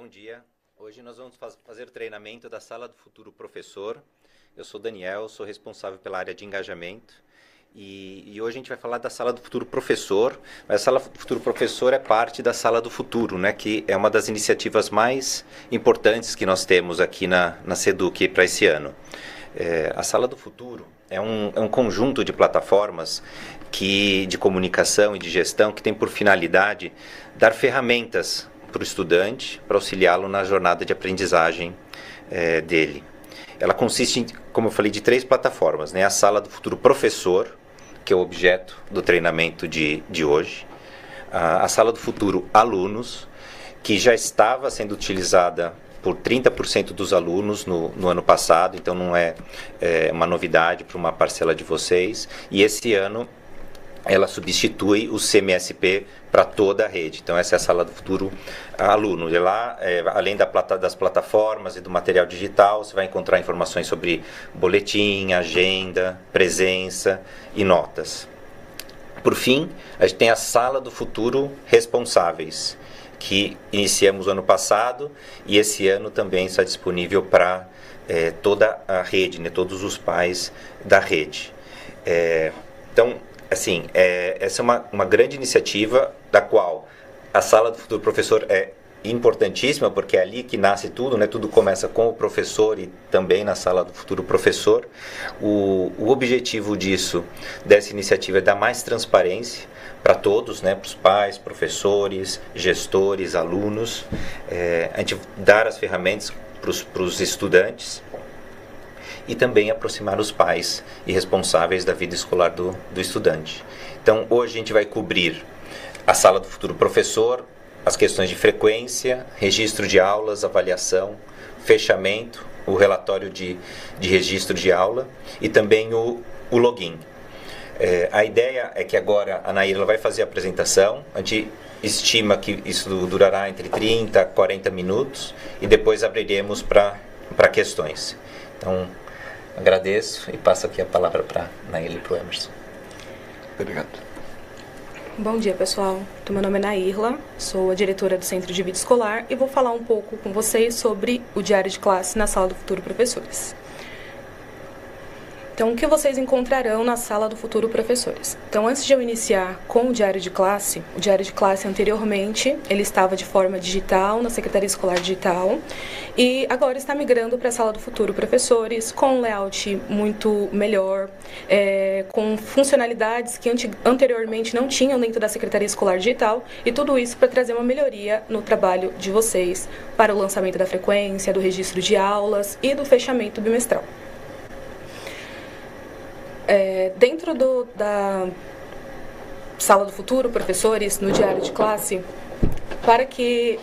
bom dia. Hoje nós vamos fazer o treinamento da Sala do Futuro Professor. Eu sou Daniel, sou responsável pela área de engajamento. E hoje a gente vai falar da Sala do Futuro Professor. Mas a Sala do Futuro Professor é parte da Sala do Futuro, né, que é uma das iniciativas mais importantes que nós temos aqui na SEDUC para esse ano. A Sala do Futuro é um conjunto de plataformas de comunicação e de gestão que tem por finalidade dar ferramentas para o estudante, para auxiliá-lo na jornada de aprendizagem dele. Ela consiste, como eu falei, de 3 plataformas, né? A Sala do Futuro Professor, que é o objeto do treinamento de hoje. A Sala do Futuro Alunos, que já estava sendo utilizada por 30% dos alunos no ano passado, então não é uma novidade para uma parcela de vocês. E esse ano ela substitui o CMSP para toda a rede. Então essa é a Sala do Futuro Aluno. E lá, além das plataformas e do material digital, você vai encontrar informações sobre boletim, agenda, presença e notas. Por fim, a gente tem a Sala do Futuro Responsáveis, que iniciamos ano passado e esse ano também está disponível para toda a rede, né, todos os pais da rede. Então, assim, essa é uma grande iniciativa da qual a Sala do Futuro Professor é importantíssima, porque é ali que nasce tudo, né? Tudo começa com o professor e também na Sala do Futuro Professor. O objetivo dessa iniciativa é dar mais transparência para todos, né? Para os pais, professores, gestores, alunos, a gente dar as ferramentas para os estudantes e também aproximar os pais e responsáveis da vida escolar do estudante. Então, hoje a gente vai cobrir a Sala do Futuro Professor, as questões de frequência, registro de aulas, avaliação, fechamento, o relatório de registro de aula e também o login. A ideia é que agora a Naíra vai fazer a apresentação, a gente estima que isso durará entre 30 a 40 minutos e depois abriremos para questões. Então, agradeço e passo aqui a palavra para a Naíra e para o Emerson. Obrigado. Bom dia, pessoal. Meu nome é Nairla, sou a diretora do Centro de Vida Escolar e vou falar um pouco com vocês sobre o diário de classe na Sala do Futuro Professores. Então, o que vocês encontrarão na Sala do Futuro Professores? Então, antes de eu iniciar com o diário de classe anteriormente, ele estava de forma digital, na Secretaria Escolar Digital, e agora está migrando para a Sala do Futuro Professores, com um layout muito melhor, com funcionalidades que anteriormente não tinham dentro da Secretaria Escolar Digital, e tudo isso para trazer uma melhoria no trabalho de vocês, para o lançamento da frequência, do registro de aulas e do fechamento bimestral. Dentro da Sala do Futuro, professores, no diário de classe, para que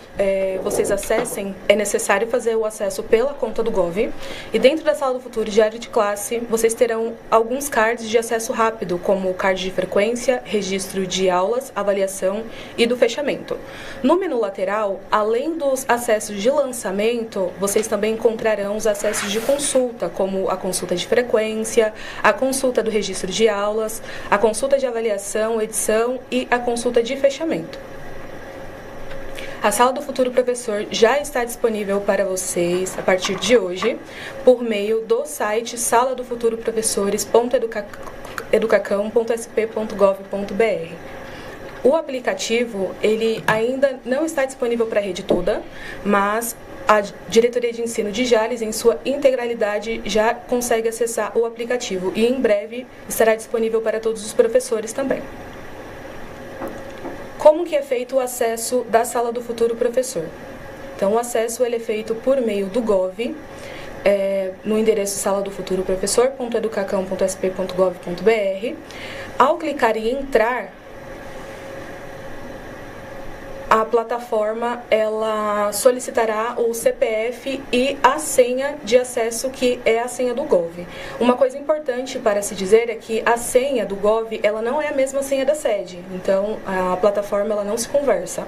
vocês acessem, é necessário fazer o acesso pela conta do Gov. E dentro da Sala do Futuro, diário de classe, vocês terão alguns cards de acesso rápido, como o card de frequência, registro de aulas, avaliação e do fechamento. No menu lateral, além dos acessos de lançamento, vocês também encontrarão os acessos de consulta, como a consulta de frequência, a consulta do registro de aulas, a consulta de avaliação, edição e a consulta de fechamento. A Sala do Futuro Professor já está disponível para vocês a partir de hoje por meio do site saladofuturoprofessores.educacão.sp.gov.br. O aplicativo ele ainda não está disponível para a rede toda, mas a Diretoria de Ensino de Jales, em sua integralidade, já consegue acessar o aplicativo e em breve estará disponível para todos os professores também. Como que é feito o acesso da Sala do Futuro Professor? Então, o acesso ele é feito por meio do Gov, no endereço saladofuturoprofessor.educacão.sp.gov.br. Ao clicar em entrar, a plataforma ela solicitará o CPF e a senha de acesso, que é a senha do Gov. Uma coisa importante para se dizer é que a senha do Gov ela não é a mesma senha da sede, então a plataforma ela não se conversa.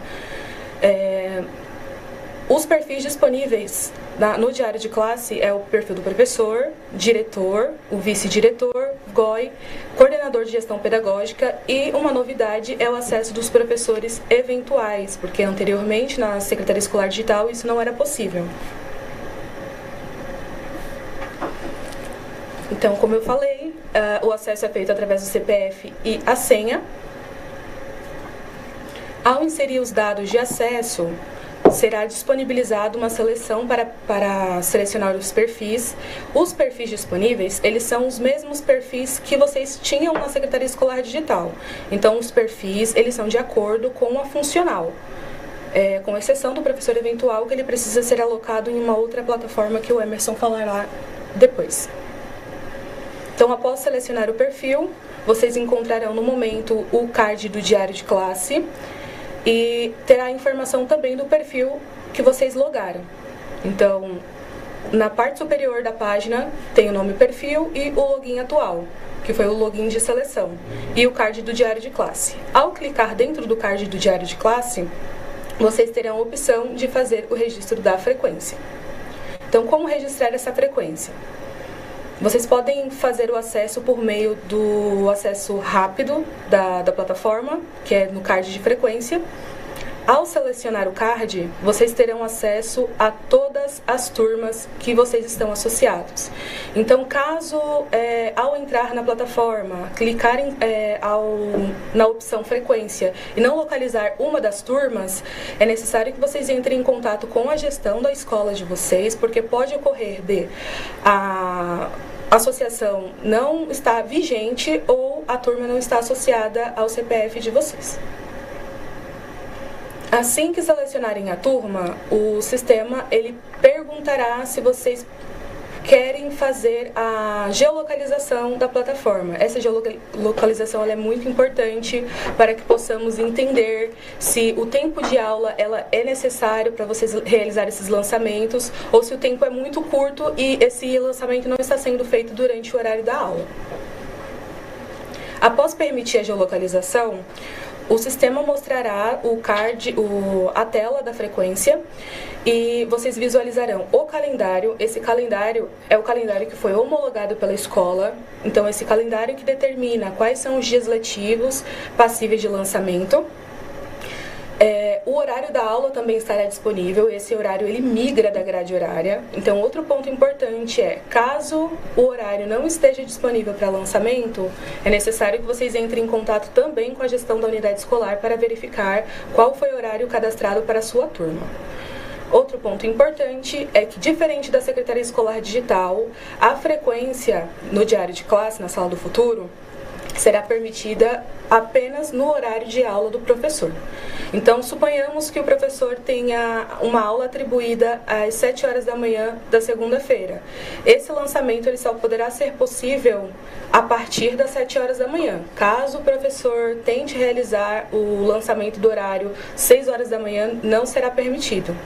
Os perfis disponíveis no diário de classe é o perfil do professor, diretor, o vice-diretor, GOI, coordenador de gestão pedagógica, e uma novidade é o acesso dos professores eventuais, porque anteriormente na Secretaria Escolar Digital isso não era possível. Então, como eu falei, o acesso é feito através do CPF e a senha. Ao inserir os dados de acesso, será disponibilizada uma seleção para selecionar os perfis. Os perfis disponíveis, eles são os mesmos perfis que vocês tinham na Secretaria Escolar Digital. Então, os perfis, eles são de acordo com a funcional, com exceção do professor eventual, que ele precisa ser alocado em uma outra plataforma que o Emerson falará depois. Então, após selecionar o perfil, vocês encontrarão no momento o card do diário de classe, e terá a informação também do perfil que vocês logaram. Então, na parte superior da página tem o nome perfil e o login atual, que foi o login de seleção, e o card do diário de classe. Ao clicar dentro do card do diário de classe, vocês terão a opção de fazer o registro da frequência. Então, como registrar essa frequência? Vocês podem fazer o acesso por meio do acesso rápido da plataforma, que é no card de frequência. Ao selecionar o card, vocês terão acesso a todas as turmas que vocês estão associados. Então, caso ao entrar na plataforma, clicarem na opção frequência e não localizar uma das turmas, é necessário que vocês entrem em contato com a gestão da escola de vocês, porque pode ocorrer de a associação não está vigente ou a turma não está associada ao CPF de vocês. Assim que selecionarem a turma, o sistema ele perguntará se vocês querem fazer a geolocalização da plataforma. Essa geolocalização ela é muito importante para que possamos entender se o tempo de aula ela é necessário para vocês realizar esses lançamentos ou se o tempo é muito curto e esse lançamento não está sendo feito durante o horário da aula. Após permitir a geolocalização, o sistema mostrará a tela da frequência e vocês visualizarão o calendário. Esse calendário é o calendário que foi homologado pela escola. Então, esse calendário que determina quais são os dias letivos passíveis de lançamento. O horário da aula também estará disponível. Esse horário ele migra da grade horária. Então, outro ponto importante é, caso o horário não esteja disponível para lançamento, é necessário que vocês entrem em contato também com a gestão da unidade escolar para verificar qual foi o horário cadastrado para a sua turma. Outro ponto importante é que, diferente da Secretaria Escolar Digital, a frequência no diário de classe, na Sala do Futuro, será permitida apenas no horário de aula do professor. Então, suponhamos que o professor tenha uma aula atribuída às 7 horas da manhã da segunda-feira. Esse lançamento ele só poderá ser possível a partir das 7 horas da manhã. Caso o professor tente realizar o lançamento do horário 6 horas da manhã, não será permitido.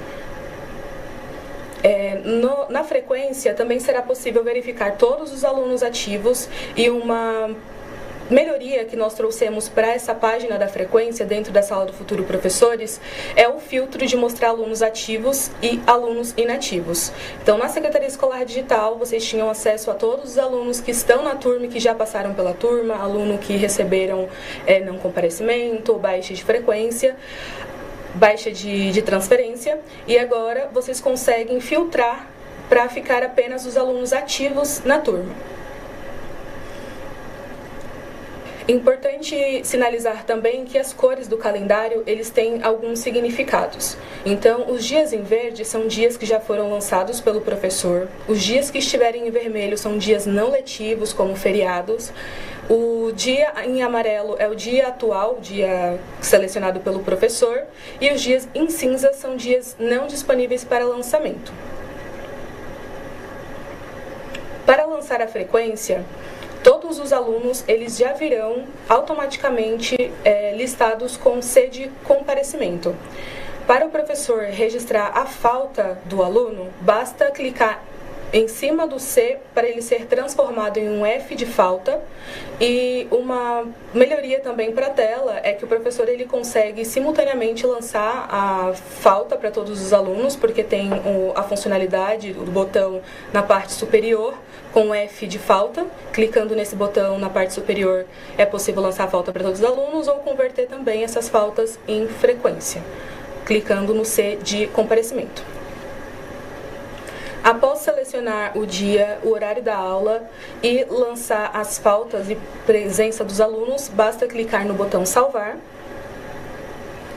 Na frequência, também será possível verificar todos os alunos ativos e uma melhoria que nós trouxemos para essa página da frequência dentro da Sala do Futuro Professores é o filtro de mostrar alunos ativos e alunos inativos. Então, na Secretaria Escolar Digital, vocês tinham acesso a todos os alunos que estão na turma e que já passaram pela turma, aluno que receberam não comparecimento, baixa de frequência, baixa de transferência, e agora vocês conseguem filtrar para ficar apenas os alunos ativos na turma. Importante sinalizar também que as cores do calendário, eles têm alguns significados. Então, os dias em verde são dias que já foram lançados pelo professor. Os dias que estiverem em vermelho são dias não letivos, como feriados. O dia em amarelo é o dia atual, o dia selecionado pelo professor. E os dias em cinza são dias não disponíveis para lançamento. Para lançar a frequência, todos os alunos eles já virão automaticamente listados com C de comparecimento. Para o professor registrar a falta do aluno, basta clicar em cima do C para ele ser transformado em um F de falta. E uma melhoria também para a tela é que o professor ele consegue simultaneamente lançar a falta para todos os alunos, porque tem a funcionalidade do botão na parte superior, com F de falta. Clicando nesse botão na parte superior é possível lançar a falta para todos os alunos ou converter também essas faltas em frequência, clicando no C de comparecimento. Após selecionar o dia, o horário da aula e lançar as faltas e presença dos alunos, basta clicar no botão salvar.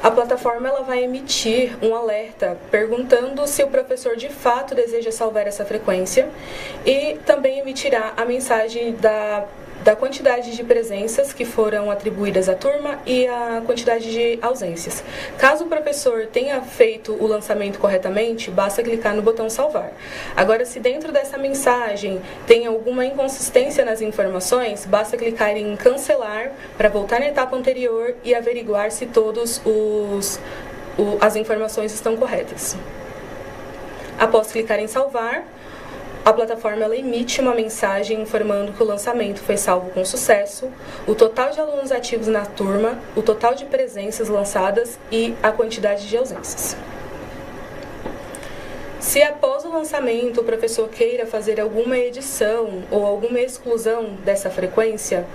A plataforma ela vai emitir um alerta perguntando se o professor de fato deseja salvar essa frequência e também emitirá a mensagem da quantidade de presenças que foram atribuídas à turma e a quantidade de ausências. Caso o professor tenha feito o lançamento corretamente, basta clicar no botão salvar. Agora, se dentro dessa mensagem tem alguma inconsistência nas informações, basta clicar em cancelar para voltar na etapa anterior e averiguar se todas as informações estão corretas. Após clicar em salvar, a plataforma ela emite uma mensagem informando que o lançamento foi salvo com sucesso, o total de alunos ativos na turma, o total de presenças lançadas e a quantidade de ausências. Se após o lançamento o professor queira fazer alguma edição ou alguma exclusão dessa frequência,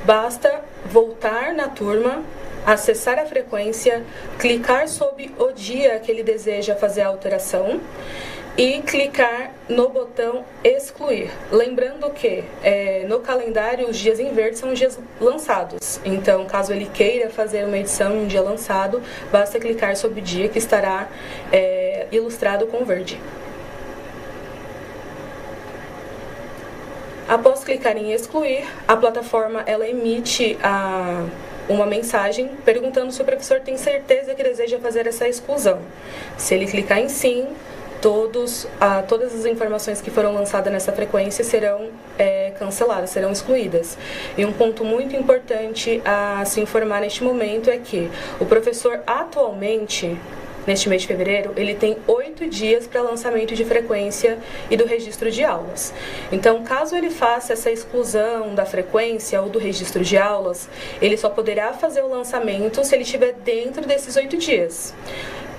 basta voltar na turma, acessar a frequência, clicar sobre o dia que ele deseja fazer a alteração e clicar no botão excluir. Lembrando que no calendário os dias em verde são os dias lançados. Então, caso ele queira fazer uma edição em um dia lançado, basta clicar sobre o dia que estará ilustrado com verde. Após clicar em excluir, a plataforma ela emite uma mensagem perguntando se o professor tem certeza que deseja fazer essa exclusão. Se ele clicar em sim, todas as informações que foram lançadas nessa frequência serão canceladas, serão excluídas. E um ponto muito importante a se informar neste momento é que o professor atualmente, neste mês de fevereiro, ele tem 8 dias para lançamento de frequência e do registro de aulas. Então, caso ele faça essa exclusão da frequência ou do registro de aulas, ele só poderá fazer o lançamento se ele estiver dentro desses 8 dias.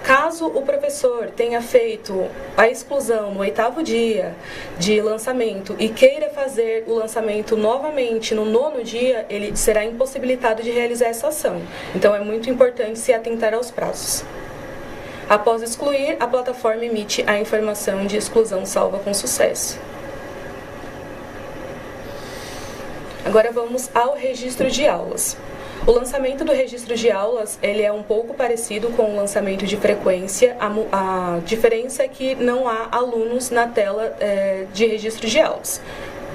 Caso o professor tenha feito a exclusão no 8º dia de lançamento e queira fazer o lançamento novamente no 9º dia, ele será impossibilitado de realizar essa ação. Então, é muito importante se atentar aos prazos. Após excluir, a plataforma emite a informação de exclusão salva com sucesso. Agora vamos ao registro de aulas. O lançamento do registro de aulas ele é um pouco parecido com o lançamento de frequência. A diferença é que não há alunos na tela de registro de aulas,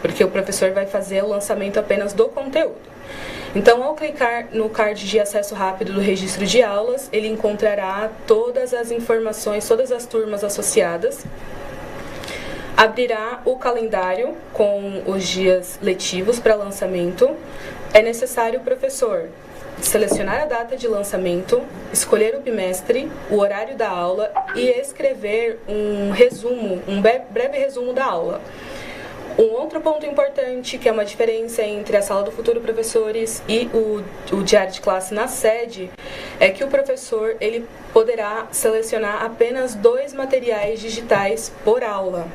porque o professor vai fazer o lançamento apenas do conteúdo. Então, ao clicar no card de acesso rápido do registro de aulas, ele encontrará todas as informações, todas as turmas associadas. Abrirá o calendário com os dias letivos para lançamento. É necessário o professor selecionar a data de lançamento, escolher o bimestre, o horário da aula e escrever um resumo, um breve resumo da aula. Um outro ponto importante, que é uma diferença entre a Sala do Futuro Professores e o diário de classe na sede, é que o professor ele poderá selecionar apenas 2 materiais digitais por aula.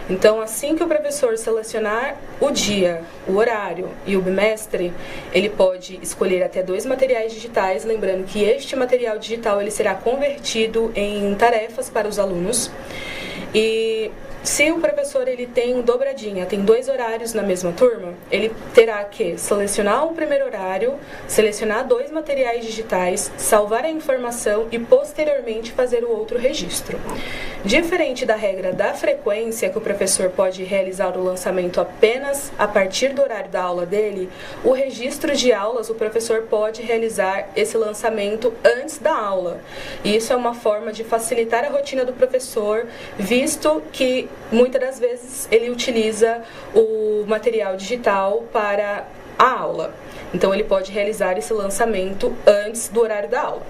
Então, assim que o professor selecionar o dia, o horário e o bimestre, ele pode escolher até 2 materiais digitais, lembrando que este material digital ele será convertido em tarefas para os alunos. E se o professor ele tem dobradinha, tem 2 horários na mesma turma, ele terá que selecionar o primeiro horário, selecionar 2 materiais digitais, salvar a informação e posteriormente fazer o outro registro. Diferente da regra da frequência, que o professor pode realizar o lançamento apenas a partir do horário da aula dele, o registro de aulas o professor pode realizar esse lançamento antes da aula. E isso é uma forma de facilitar a rotina do professor, visto que muitas das vezes ele utiliza o material digital para a aula. Então ele pode realizar esse lançamento antes do horário da aula.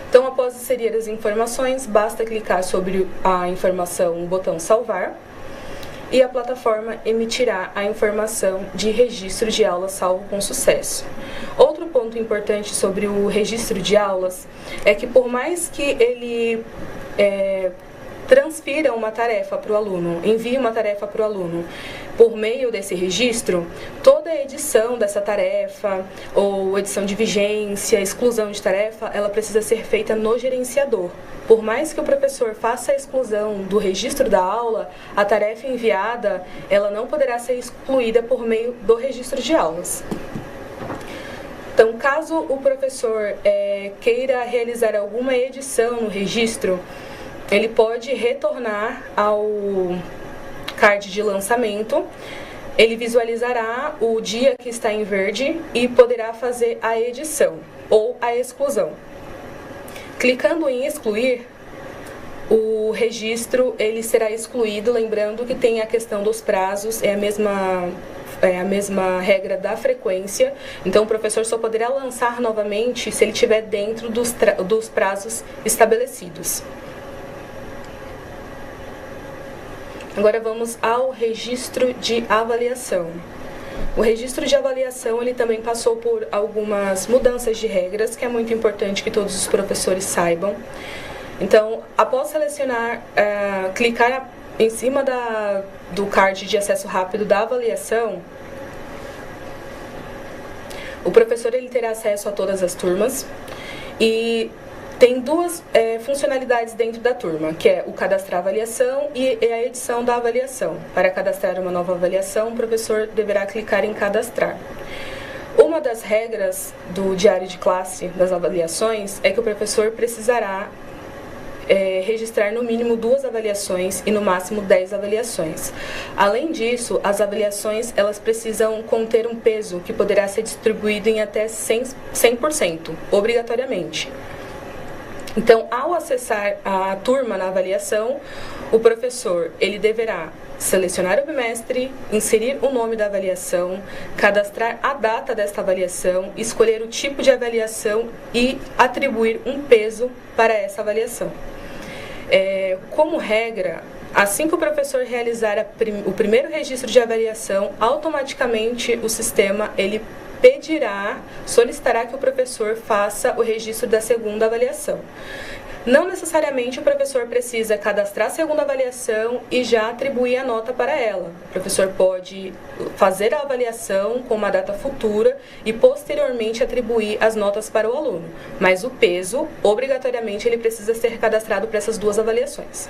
Então, após inserir as informações, basta clicar sobre a informação, o botão salvar, e a plataforma emitirá a informação de registro de aulas salvo com sucesso. Outro ponto importante sobre o registro de aulas é que, por mais que ele transfira uma tarefa para o aluno, envie uma tarefa para o aluno. Por meio desse registro, toda a edição dessa tarefa, ou edição de vigência, exclusão de tarefa, ela precisa ser feita no gerenciador. Por mais que o professor faça a exclusão do registro da aula, a tarefa enviada, ela não poderá ser excluída por meio do registro de aulas. Então, caso o professor queira realizar alguma edição no registro, ele pode retornar ao card de lançamento, ele visualizará o dia que está em verde e poderá fazer a edição ou a exclusão. Clicando em excluir, o registro ele será excluído, lembrando que tem a questão dos prazos, é a mesma regra da frequência, então o professor só poderá lançar novamente se ele estiver dentro dos prazos estabelecidos. Agora vamos ao registro de avaliação. O registro de avaliação ele também passou por algumas mudanças de regras, que é muito importante que todos os professores saibam. Então, após selecionar, clicar em cima do card de acesso rápido da avaliação, o professor ele terá acesso a todas as turmas e tem duas funcionalidades dentro da turma, que é o cadastrar avaliação e a edição da avaliação. Para cadastrar uma nova avaliação, o professor deverá clicar em cadastrar. Uma das regras do diário de classe das avaliações é que o professor precisará registrar no mínimo 2 avaliações e no máximo 10 avaliações. Além disso, as avaliações elas precisam conter um peso que poderá ser distribuído em até 100%, obrigatoriamente. Então, ao acessar a turma na avaliação, o professor ele deverá selecionar o bimestre, inserir o nome da avaliação, cadastrar a data desta avaliação, escolher o tipo de avaliação e atribuir um peso para essa avaliação. Como regra, assim que o professor realizar o primeiro registro de avaliação, automaticamente o sistema ele solicitará que o professor faça o registro da segunda avaliação. Não necessariamente o professor precisa cadastrar a segunda avaliação e já atribuir a nota para ela. O professor pode fazer a avaliação com uma data futura e posteriormente atribuir as notas para o aluno. Mas o peso, obrigatoriamente, ele precisa ser cadastrado para essas 2 avaliações.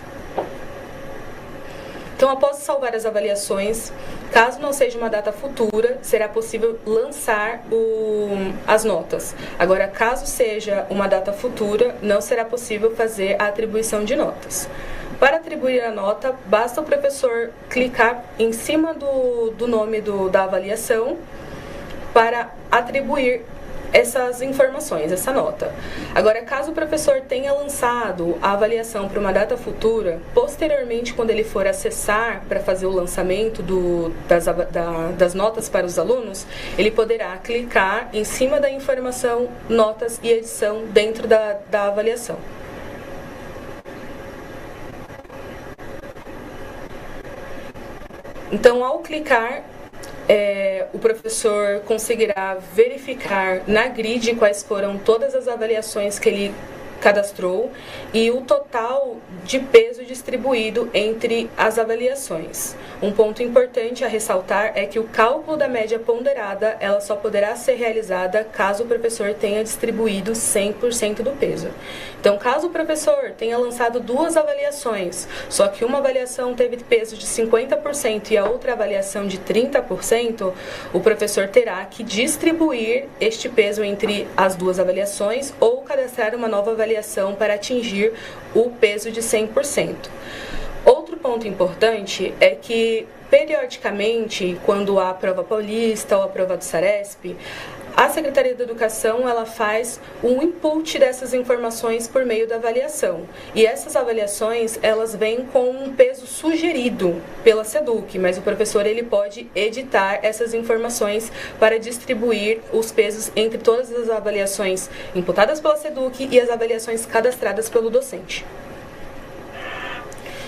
Então, após salvar as avaliações, caso não seja uma data futura, será possível lançar as notas. Agora, caso seja uma data futura, não será possível fazer a atribuição de notas. Para atribuir a nota, basta o professor clicar em cima do nome da avaliação para atribuir essas informações, essa nota. Agora, caso o professor tenha lançado a avaliação para uma data futura, posteriormente, quando ele for acessar para fazer o lançamento das notas para os alunos, ele poderá clicar em cima da informação notas e edição dentro da avaliação. Então, ao clicar, o professor conseguirá verificar na grid quais foram todas as avaliações que ele cadastrou e o total de peso distribuído entre as avaliações. Um ponto importante a ressaltar é que o cálculo da média ponderada ela só poderá ser realizada caso o professor tenha distribuído 100% do peso. Então, caso o professor tenha lançado 2 avaliações, só que uma avaliação teve peso de 50% e a outra avaliação de 30%, o professor terá que distribuir este peso entre as 2 avaliações ou cadastrar uma nova avaliação para atingir o peso de 100%. Outro ponto importante é que, periodicamente, quando há a prova paulista ou a prova do Saresp, a Secretaria da Educação ela faz um input dessas informações por meio da avaliação. E essas avaliações elas vêm com um peso sugerido pela SEDUC, mas o professor ele pode editar essas informações para distribuir os pesos entre todas as avaliações imputadas pela SEDUC e as avaliações cadastradas pelo docente.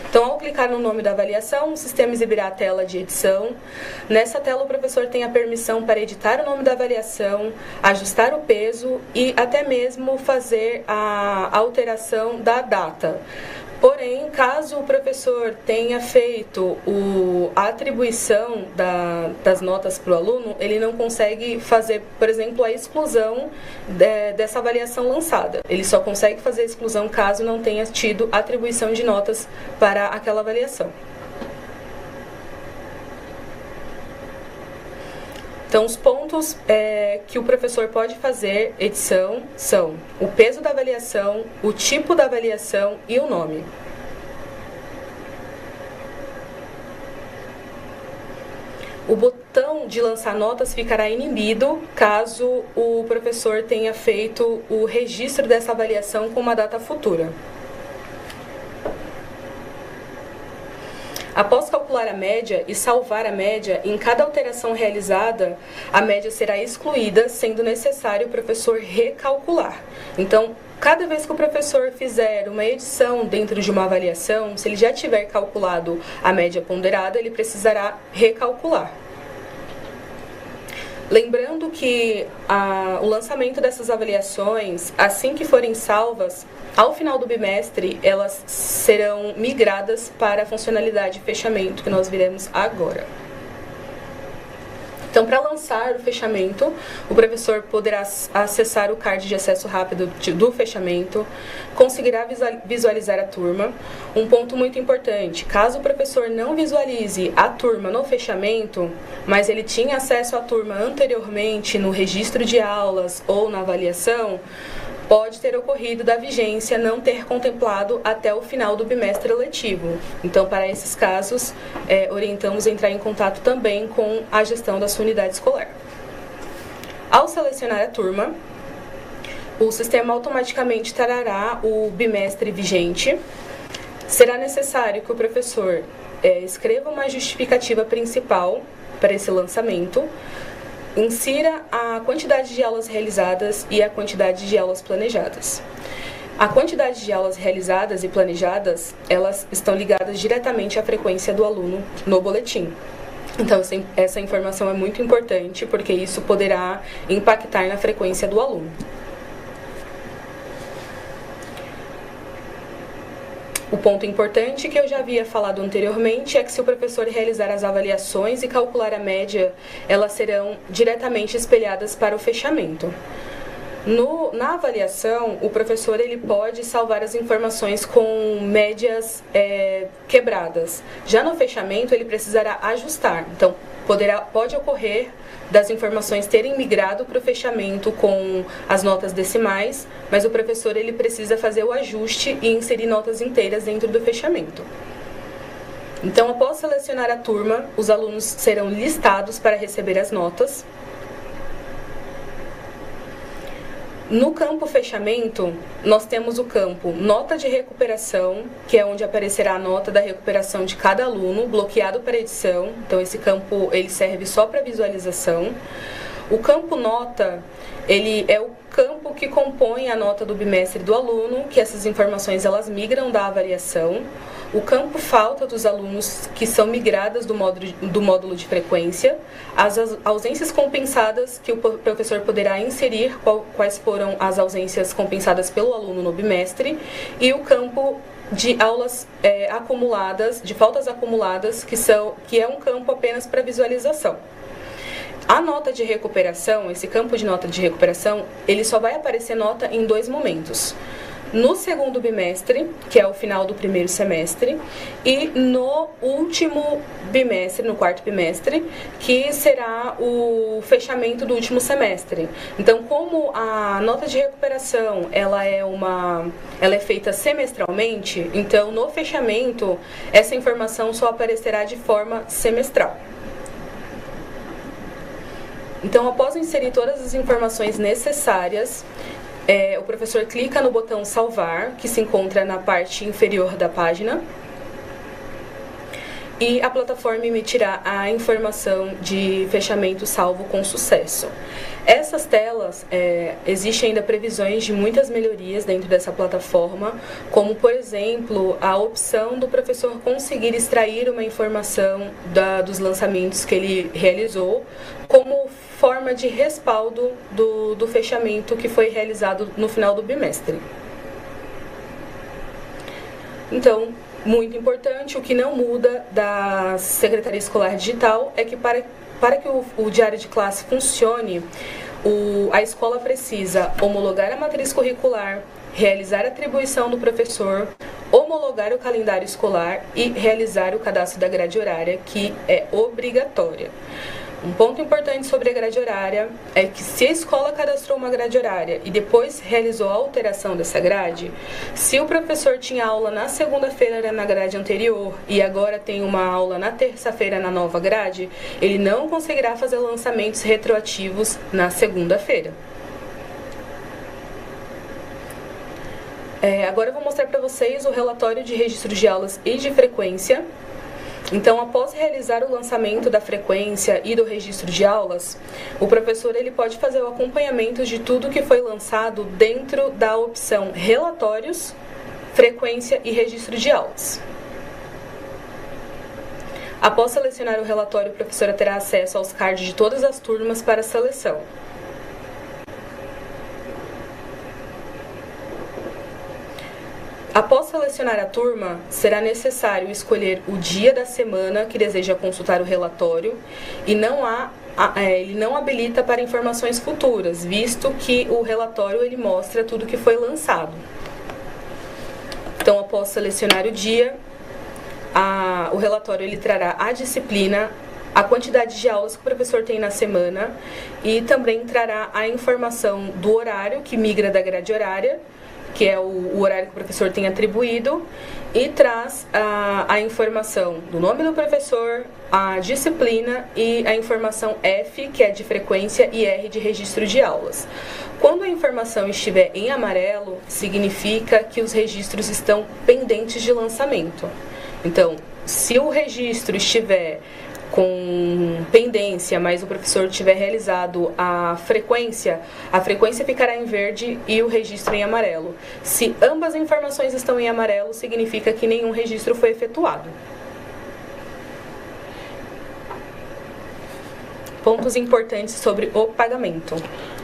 Então, ao clicar no nome da avaliação, o sistema exibirá a tela de edição. Nessa tela, o professor tem a permissão para editar o nome da avaliação, ajustar o peso e até mesmo fazer a alteração da data. Porém, caso o professor tenha feito a atribuição das notas para o aluno, ele não consegue fazer, por exemplo, a exclusão dessa avaliação lançada. Ele só consegue fazer a exclusão caso não tenha tido atribuição de notas para aquela avaliação. Então, os pontos que o professor pode fazer edição são o peso da avaliação, o tipo da avaliação e o nome. O botão de lançar notas ficará inibido caso o professor tenha feito o registro dessa avaliação com uma data futura. Após calcular a média e salvar a média, em cada alteração realizada, a média será excluída, sendo necessário o professor recalcular. Então, cada vez que o professor fizer uma edição dentro de uma avaliação, se ele já tiver calculado a média ponderada, ele precisará recalcular. Lembrando que o lançamento dessas avaliações, assim que forem salvas, ao final do bimestre, elas serão migradas para a funcionalidade fechamento, que nós veremos agora. Então, para lançar o fechamento, o professor poderá acessar o card de acesso rápido do fechamento, conseguirá visualizar a turma. Um ponto muito importante, caso o professor não visualize a turma no fechamento, mas ele tinha acesso à turma anteriormente no registro de aulas ou na avaliação, pode ter ocorrido da vigência não ter contemplado até o final do bimestre letivo. Então, para esses casos, orientamos a entrar em contato também com a gestão da sua unidade escolar. Ao selecionar a turma, o sistema automaticamente trará o bimestre vigente. Será necessário que o professor escreva uma justificativa principal para esse lançamento, insira a quantidade de aulas realizadas e a quantidade de aulas planejadas. A quantidade de aulas realizadas e planejadas, elas estão ligadas diretamente à frequência do aluno no boletim. Então, essa informação é muito importante, porque isso poderá impactar na frequência do aluno. O ponto importante que eu já havia falado anteriormente é que se o professor realizar as avaliações e calcular a média, elas serão diretamente espelhadas para o fechamento. Na avaliação, o professor ele pode salvar as informações com médias quebradas. Já no fechamento, ele precisará ajustar. Então, pode ocorrer das informações terem migrado para o fechamento com as notas decimais, mas o professor ele precisa fazer o ajuste e inserir notas inteiras dentro do fechamento. Então, após selecionar a turma, os alunos serão listados para receber as notas. No campo fechamento, nós temos o campo nota de recuperação, que é onde aparecerá a nota da recuperação de cada aluno, bloqueado para edição. Então, esse campo ele serve só para visualização. O campo nota, ele é o campo que compõe a nota do bimestre do aluno, que essas informações elas migram da avaliação. O campo falta dos alunos que são migradas do módulo de frequência, as ausências compensadas que o professor poderá inserir quais foram as ausências compensadas pelo aluno no bimestre, e o campo de aulas acumuladas, de faltas acumuladas, que é um campo apenas para visualização. A nota de recuperação, esse campo de nota de recuperação, ele só vai aparecer nota em 2 momentos. No segundo bimestre, que é o final do primeiro semestre, e no último bimestre, no quarto bimestre, que será o fechamento do último semestre. Então, como a nota de recuperação ela é feita semestralmente, então no fechamento essa informação só aparecerá de forma semestral. Então, após inserir todas as informações necessárias, o professor clica no botão salvar, que se encontra na parte inferior da página, e a plataforma emitirá a informação de fechamento salvo com sucesso. Essas telas, existem ainda previsões de muitas melhorias dentro dessa plataforma, como, por exemplo, a opção do professor conseguir extrair uma informação dos lançamentos que ele realizou, como forma de respaldo do fechamento que foi realizado no final do bimestre. Então, muito importante, o que não muda da Secretaria Escolar Digital é que para que o diário de classe funcione, a escola precisa homologar a matriz curricular, realizar a atribuição do professor, homologar o calendário escolar e realizar o cadastro da grade horária, que é obrigatória. Um ponto importante sobre a grade horária é que se a escola cadastrou uma grade horária e depois realizou a alteração dessa grade, se o professor tinha aula na segunda-feira na grade anterior e agora tem uma aula na terça-feira na nova grade, ele não conseguirá fazer lançamentos retroativos na segunda-feira. Agora eu vou mostrar para vocês o relatório de registro de aulas e de frequência. Então, após realizar o lançamento da frequência e do registro de aulas, o professor ele pode fazer o acompanhamento de tudo que foi lançado dentro da opção Relatórios, Frequência e Registro de Aulas. Após selecionar o relatório, a professora terá acesso aos cards de todas as turmas para seleção. Após selecionar a turma, será necessário escolher o dia da semana que deseja consultar o relatório e ele não habilita para informações futuras, visto que o relatório ele mostra tudo que foi lançado. Então, após selecionar o dia, o relatório ele trará a disciplina, a quantidade de aulas que o professor tem na semana e também trará a informação do horário que migra da grade horária, que é o horário que o professor tem atribuído, e traz a informação do nome do professor, a disciplina e a informação F, que é de frequência, e R de registro de aulas. Quando a informação estiver em amarelo, significa que os registros estão pendentes de lançamento. Então, se o registro estiver com pendência, mas o professor tiver realizado a frequência ficará em verde e o registro em amarelo. Se ambas as informações estão em amarelo, significa que nenhum registro foi efetuado. Pontos importantes sobre o pagamento.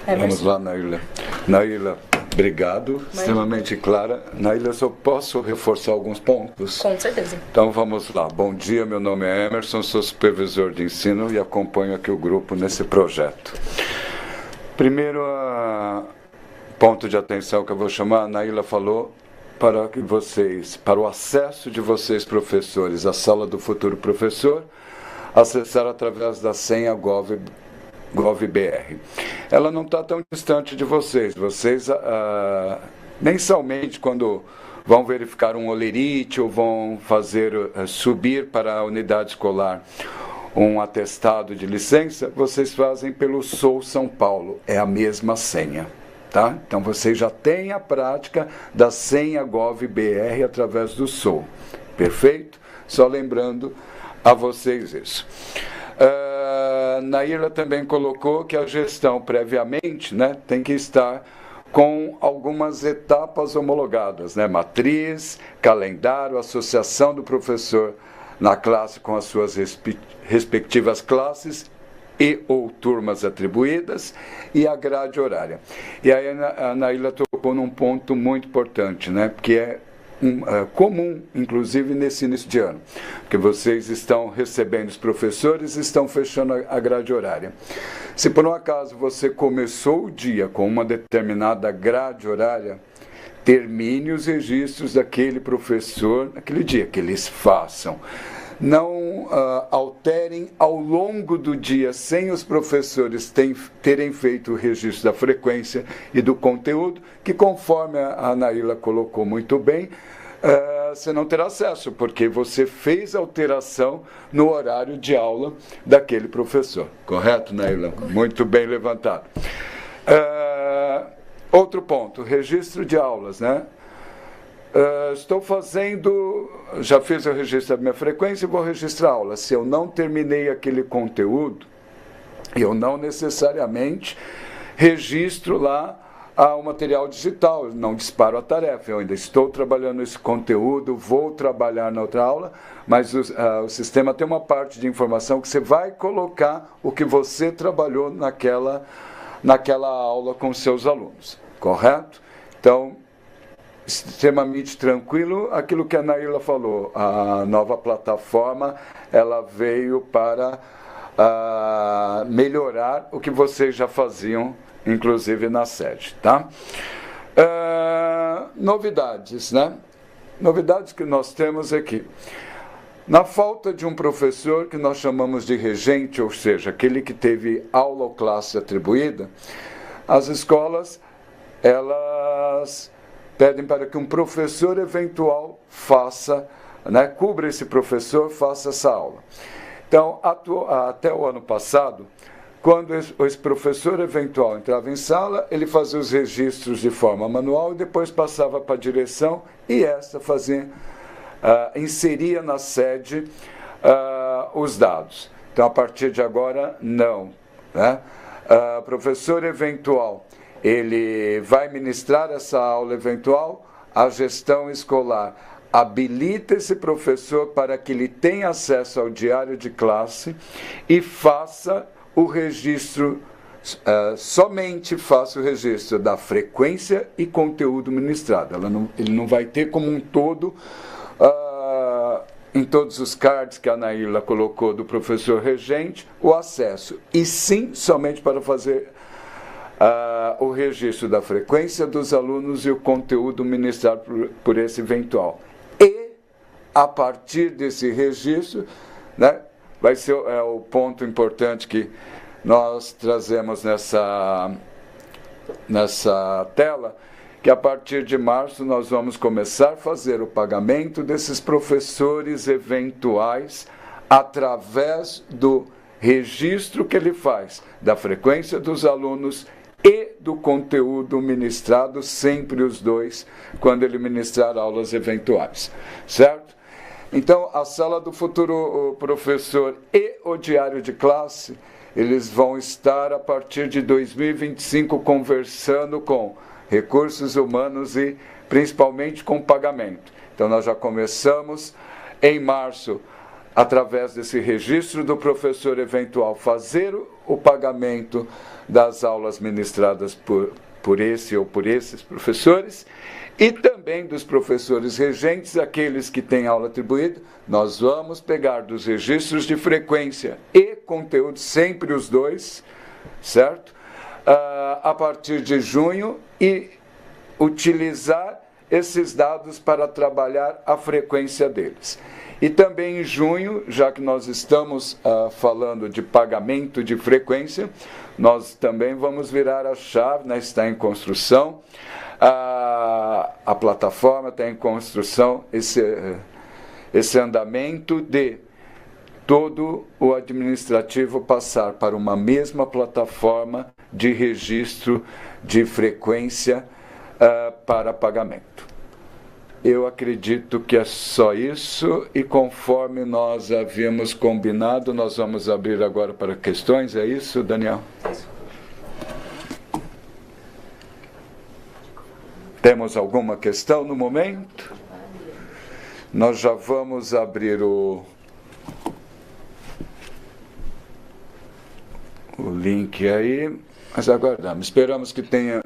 Vamos lá, Naila. Naila, obrigado. Extremamente clara. Naila, eu só posso reforçar alguns pontos? Com certeza. Então vamos lá. Bom dia, meu nome é Emerson, sou supervisor de ensino e acompanho aqui o grupo nesse projeto. Primeiro, ponto de atenção que eu vou chamar, a Naila falou para o acesso de vocês, professores, à sala do futuro professor, acessar através da senha GovBR. Ela não está tão distante de vocês. Vocês, mensalmente, quando vão verificar um holerite ou vão subir para a unidade escolar um atestado de licença, vocês fazem pelo Sou São Paulo. É a mesma senha. Tá? Então, vocês já têm a prática da senha GovBR através do Sou. Perfeito? Só lembrando a vocês isso. Naila também colocou que a gestão previamente, né, tem que estar com algumas etapas homologadas, né, matriz, calendário, associação do professor na classe com as suas respectivas classes e ou turmas atribuídas e a grade horária. E aí a Naila tocou num ponto muito importante, né, que é comum, inclusive nesse início de ano, porque vocês estão recebendo os professores e estão fechando a grade horária. Se por um acaso você começou o dia com uma determinada grade horária, termine os registros daquele professor naquele dia, que eles façam. Não alterem ao longo do dia, sem os professores terem feito o registro da frequência e do conteúdo, que conforme a Naila colocou muito bem, você não terá acesso, porque você fez alteração no horário de aula daquele professor. Correto, Naila? Muito bem levantado. Outro ponto, registro de aulas, né? Já fiz o registro da minha frequência e vou registrar a aula. Se eu não terminei aquele conteúdo, eu não necessariamente registro lá o material digital, não disparo a tarefa. Eu ainda estou trabalhando esse conteúdo, vou trabalhar na outra aula, mas o sistema tem uma parte de informação que você vai colocar o que você trabalhou naquela aula com seus alunos. Correto? Então, extremamente tranquilo. Aquilo que a Naila falou, a nova plataforma, ela veio para melhorar o que vocês já faziam, inclusive na sede, tá? Novidades, né? Novidades que nós temos aqui. Na falta de um professor que nós chamamos de regente, ou seja, aquele que teve aula ou classe atribuída, as escolas, elas pedem para que um professor eventual faça, né, cubra esse professor, faça essa aula. Então, até o ano passado, quando esse professor eventual entrava em sala, ele fazia os registros de forma manual e depois passava para a direção e essa inseria na sede os dados. Então, a partir de agora, não. Né? Professor eventual, ele vai ministrar essa aula eventual, a gestão escolar habilita esse professor para que ele tenha acesso ao diário de classe e faça o registro, somente faça o registro da frequência e conteúdo ministrado. Ele não vai ter como um todo, em todos os cards que a Naila colocou do professor regente, o acesso, e sim somente para fazer o registro da frequência dos alunos e o conteúdo ministrado por esse eventual. E, a partir desse registro, né, vai ser o ponto importante que nós trazemos nessa tela, que a partir de março nós vamos começar a fazer o pagamento desses professores eventuais através do registro que ele faz da frequência dos alunos e do conteúdo ministrado, sempre os dois, quando ele ministrar aulas eventuais, certo? Então, a sala do futuro professor e o diário de classe, eles vão estar, a partir de 2025, conversando com recursos humanos e, principalmente, com pagamento. Então, nós já começamos, em março, através desse registro do professor eventual, fazer o pagamento das aulas ministradas por esse ou por esses professores, e também dos professores regentes, aqueles que têm aula atribuída. Nós vamos pegar dos registros de frequência e conteúdo, sempre os dois, certo? A partir de junho, e utilizar esses dados para trabalhar a frequência deles. E também em junho, já que nós estamos falando de pagamento de frequência, nós também vamos virar a chave, né, está em construção, a plataforma está em construção, esse andamento de todo o administrativo passar para uma mesma plataforma de registro de frequência para pagamento. Eu acredito que é só isso, e conforme nós havíamos combinado, nós vamos abrir agora para questões. É isso, Daniel? Temos alguma questão no momento? Nós já vamos abrir o link aí, mas aguardamos. Esperamos que tenha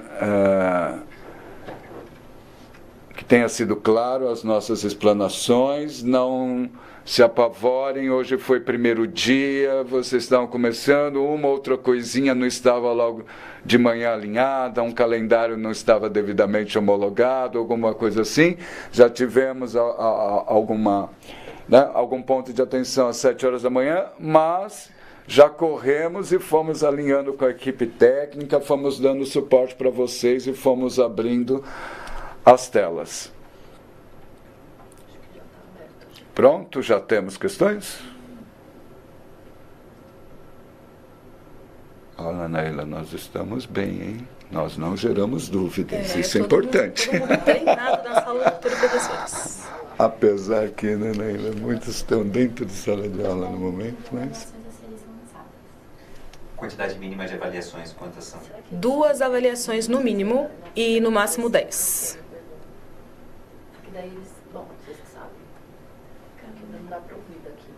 sido claro as nossas explanações. Não se apavorem, hoje foi primeiro dia, vocês estavam começando, uma outra coisinha não estava logo de manhã alinhada, um calendário não estava devidamente homologado, alguma coisa assim. Já tivemos algum ponto de atenção às 7 horas da manhã, mas já corremos e fomos alinhando com a equipe técnica, fomos dando suporte para vocês e fomos abrindo as telas. Pronto, já temos questões? Olha, Naila, nós estamos bem, hein? Nós não geramos dúvidas, isso é importante. Todo mundo treinado na sala do futuro professores. Apesar que, né, Naila, muitos estão dentro de sala de aula no momento, mas... Quantidade mínima de avaliações, quantas são? 2 avaliações no mínimo e no máximo 10. Porque daí eles, bom, vocês que sabem, não dá para ouvir daqui.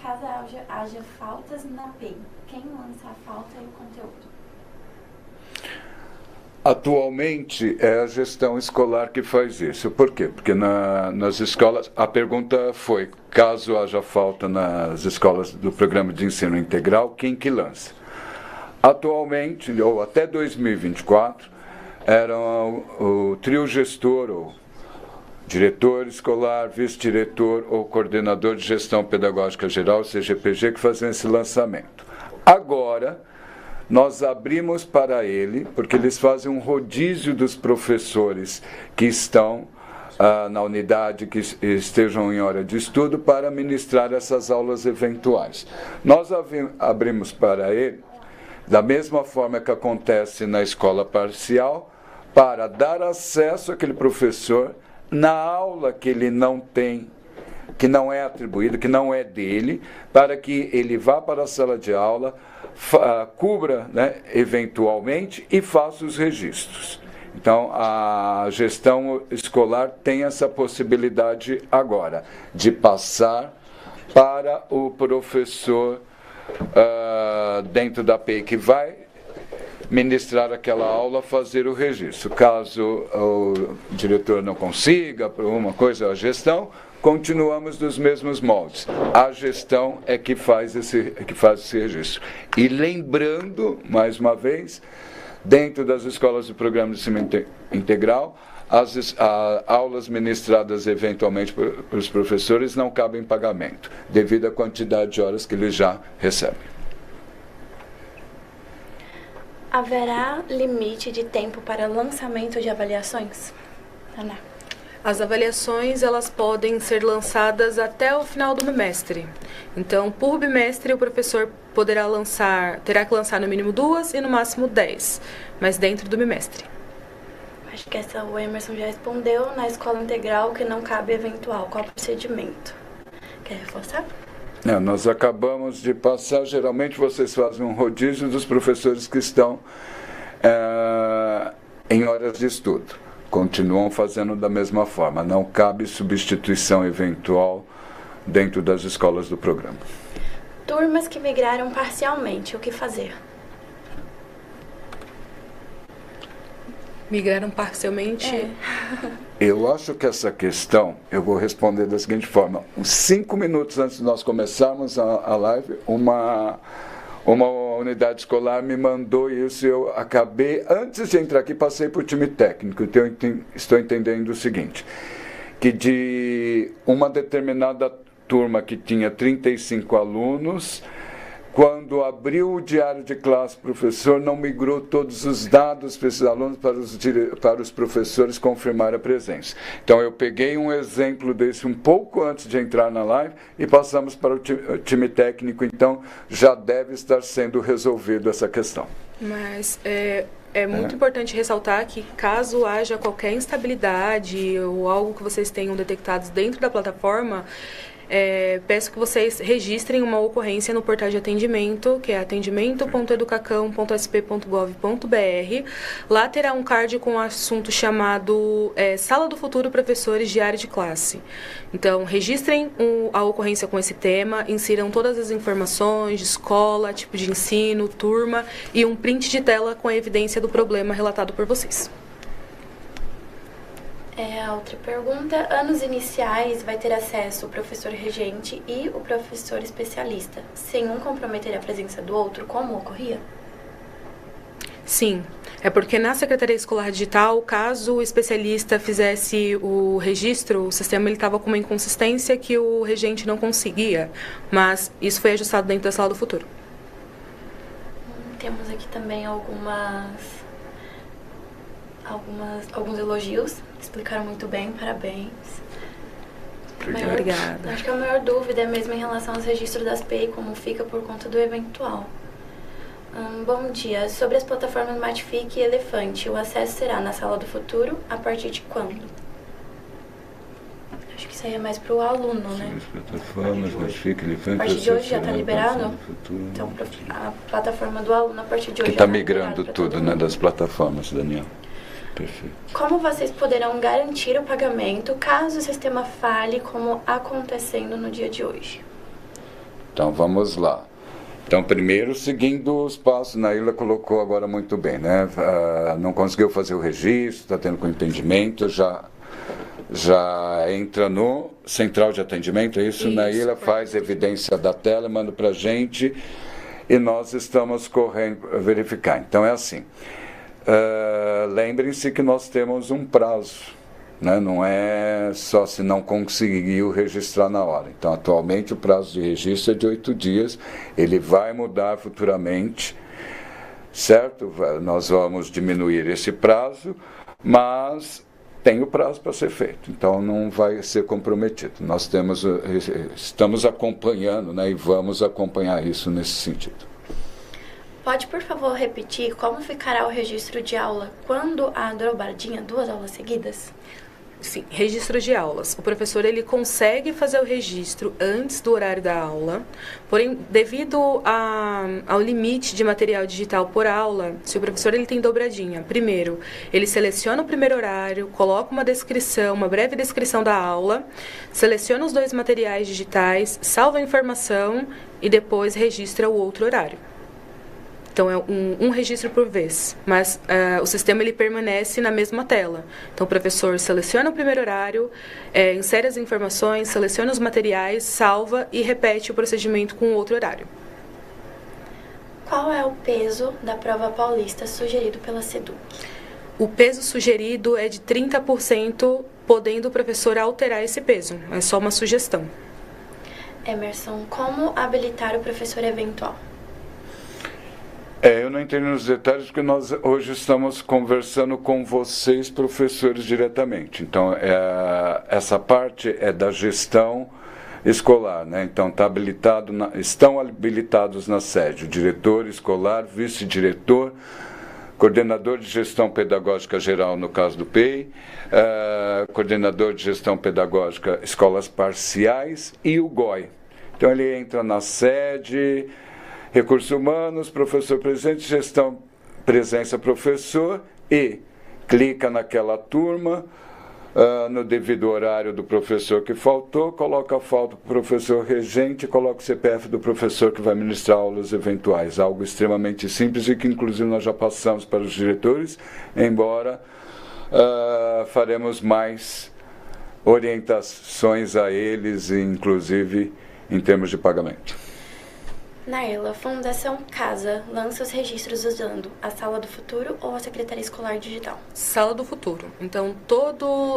Caso haja faltas na PEI, quem lança a falta e o conteúdo? Atualmente é a gestão escolar que faz isso. Por quê? Porque nas escolas, a pergunta foi, caso haja falta nas escolas do programa de ensino integral, quem que lança? Atualmente, ou até 2024, era o trio gestor, ou diretor escolar, vice-diretor ou coordenador de gestão pedagógica geral, CGPG, que faziam esse lançamento. Agora, nós abrimos para ele, porque eles fazem um rodízio dos professores que estão na unidade, que estejam em hora de estudo, para ministrar essas aulas eventuais. Nós abrimos para ele, da mesma forma que acontece na escola parcial, para dar acesso àquele professor na aula que ele não tem, que não é atribuído, que não é dele, para que ele vá para a sala de aula, cubra, né, eventualmente, e faça os registros. Então, a gestão escolar tem essa possibilidade agora, de passar para o professor dentro da PEI, que vai ministrar aquela aula, fazer o registro. Caso o diretor não consiga, por alguma coisa, a gestão, continuamos nos mesmos moldes. A gestão é que faz esse registro. E lembrando, mais uma vez, dentro das escolas do programa de ensino integral, as aulas ministradas eventualmente pelos professores não cabem pagamento, devido à quantidade de horas que eles já recebem. Haverá limite de tempo para lançamento de avaliações? Ana. As avaliações, elas podem ser lançadas até o final do bimestre. Então, por bimestre, o professor terá que lançar no mínimo 2 e no máximo 10, mas dentro do bimestre. Acho que essa o Emerson já respondeu. Na escola integral, que não cabe eventual, qual o procedimento? Quer reforçar? Nós acabamos de passar, geralmente vocês fazem um rodízio dos professores que estão em horas de estudo. Continuam fazendo da mesma forma, não cabe substituição eventual dentro das escolas do programa. Turmas que migraram parcialmente, o que fazer? Migraram parcialmente? Eu acho que essa questão, eu vou responder da seguinte forma. Uns 5 minutos antes de nós começarmos a live, uma unidade escolar me mandou isso e eu acabei, antes de entrar aqui, passei para o time técnico. Então, eu estou entendendo o seguinte, que de uma determinada turma que tinha 35 alunos, quando abriu o diário de classe, o professor não migrou todos os dados para esses alunos, para os professores confirmar a presença. Então, eu peguei um exemplo desse um pouco antes de entrar na live e passamos para o time técnico. Então, já deve estar sendo resolvido essa questão. Mas é muito importante ressaltar que, caso haja qualquer instabilidade ou algo que vocês tenham detectados dentro da plataforma, peço que vocês registrem uma ocorrência no portal de atendimento, que é atendimento.educacam.sp.gov.br. Lá terá um card com o assunto chamado Sala do Futuro Professores de Área de Classe. Então, registrem a ocorrência com esse tema, insiram todas as informações de escola, tipo de ensino, turma e um print de tela com a evidência do problema relatado por vocês. A outra pergunta, anos iniciais vai ter acesso o professor regente e o professor especialista, sem um comprometer a presença do outro, como ocorria? Sim, é porque na Secretaria Escolar Digital, caso o especialista fizesse o registro, o sistema estava com uma inconsistência que o regente não conseguia, mas isso foi ajustado dentro da Sala do Futuro. Temos aqui também alguns elogios, explicaram muito bem, parabéns. Obrigada. Acho que a maior dúvida é mesmo em relação aos registros das PEI, como fica por conta do eventual. Bom dia, sobre as plataformas Matific e Elefante, o acesso será na Sala do Futuro a partir de quando? Acho que isso aí é mais para o aluno, né? As plataformas Matific, Elefante... A partir de hoje já está liberado? Então, a plataforma do aluno a partir de hoje que está migrando tudo, né, das plataformas, Daniel. Perfeito. Como vocês poderão garantir o pagamento caso o sistema falhe, como acontecendo no dia de hoje? Então, vamos lá. Então, primeiro, seguindo os passos, Naila colocou agora muito bem, né? Não conseguiu fazer o registro, está tendo com entendimento, já entra no central de atendimento, é isso? Naila faz evidência da tela, manda para a gente e nós estamos correndo para verificar. Então, é assim, lembrem-se que nós temos um prazo. Né? Não é só se não conseguiu registrar na hora. Então, atualmente, o prazo de registro é de 8 dias. Ele vai mudar futuramente, certo? Nós vamos diminuir esse prazo, mas tem o prazo para ser feito. Então, não vai ser comprometido. Nós estamos acompanhando, né? E vamos acompanhar isso nesse sentido. Pode, por favor, repetir como ficará o registro de aula quando a dobradinha, 2 aulas seguidas? Sim, registro de aulas. O professor ele consegue fazer o registro antes do horário da aula, porém, devido ao limite de material digital por aula, se o professor ele tem dobradinha, primeiro, ele seleciona o primeiro horário, coloca uma descrição, uma breve descrição da aula, seleciona os 2 materiais digitais, salva a informação e depois registra o outro horário. Então, é um registro por vez, mas o sistema ele permanece na mesma tela. Então, o professor seleciona o primeiro horário, insere as informações, seleciona os materiais, salva e repete o procedimento com outro horário. Qual é o peso da prova paulista sugerido pela SEDUC? O peso sugerido é de 30%, podendo o professor alterar esse peso. É só uma sugestão. Emerson, como habilitar o professor eventual? Eu não entendo nos detalhes porque nós hoje estamos conversando com vocês, professores, diretamente. Então, essa parte é da gestão escolar, né? Então, estão habilitados na sede o diretor escolar, vice-diretor, coordenador de gestão pedagógica geral, no caso do PEI, coordenador de gestão pedagógica escolas parciais e o GOI. Então, ele entra na sede... Recursos humanos, professor presente, gestão, presença professor e clica naquela turma, no devido horário do professor que faltou, coloca a falta para o professor regente, coloca o CPF do professor que vai ministrar aulas eventuais. Algo extremamente simples e que inclusive nós já passamos para os diretores, embora faremos mais orientações a eles, inclusive em termos de pagamento. Naila, Fundação Casa lança os registros usando a Sala do Futuro ou a Secretaria Escolar Digital? Sala do Futuro. Então,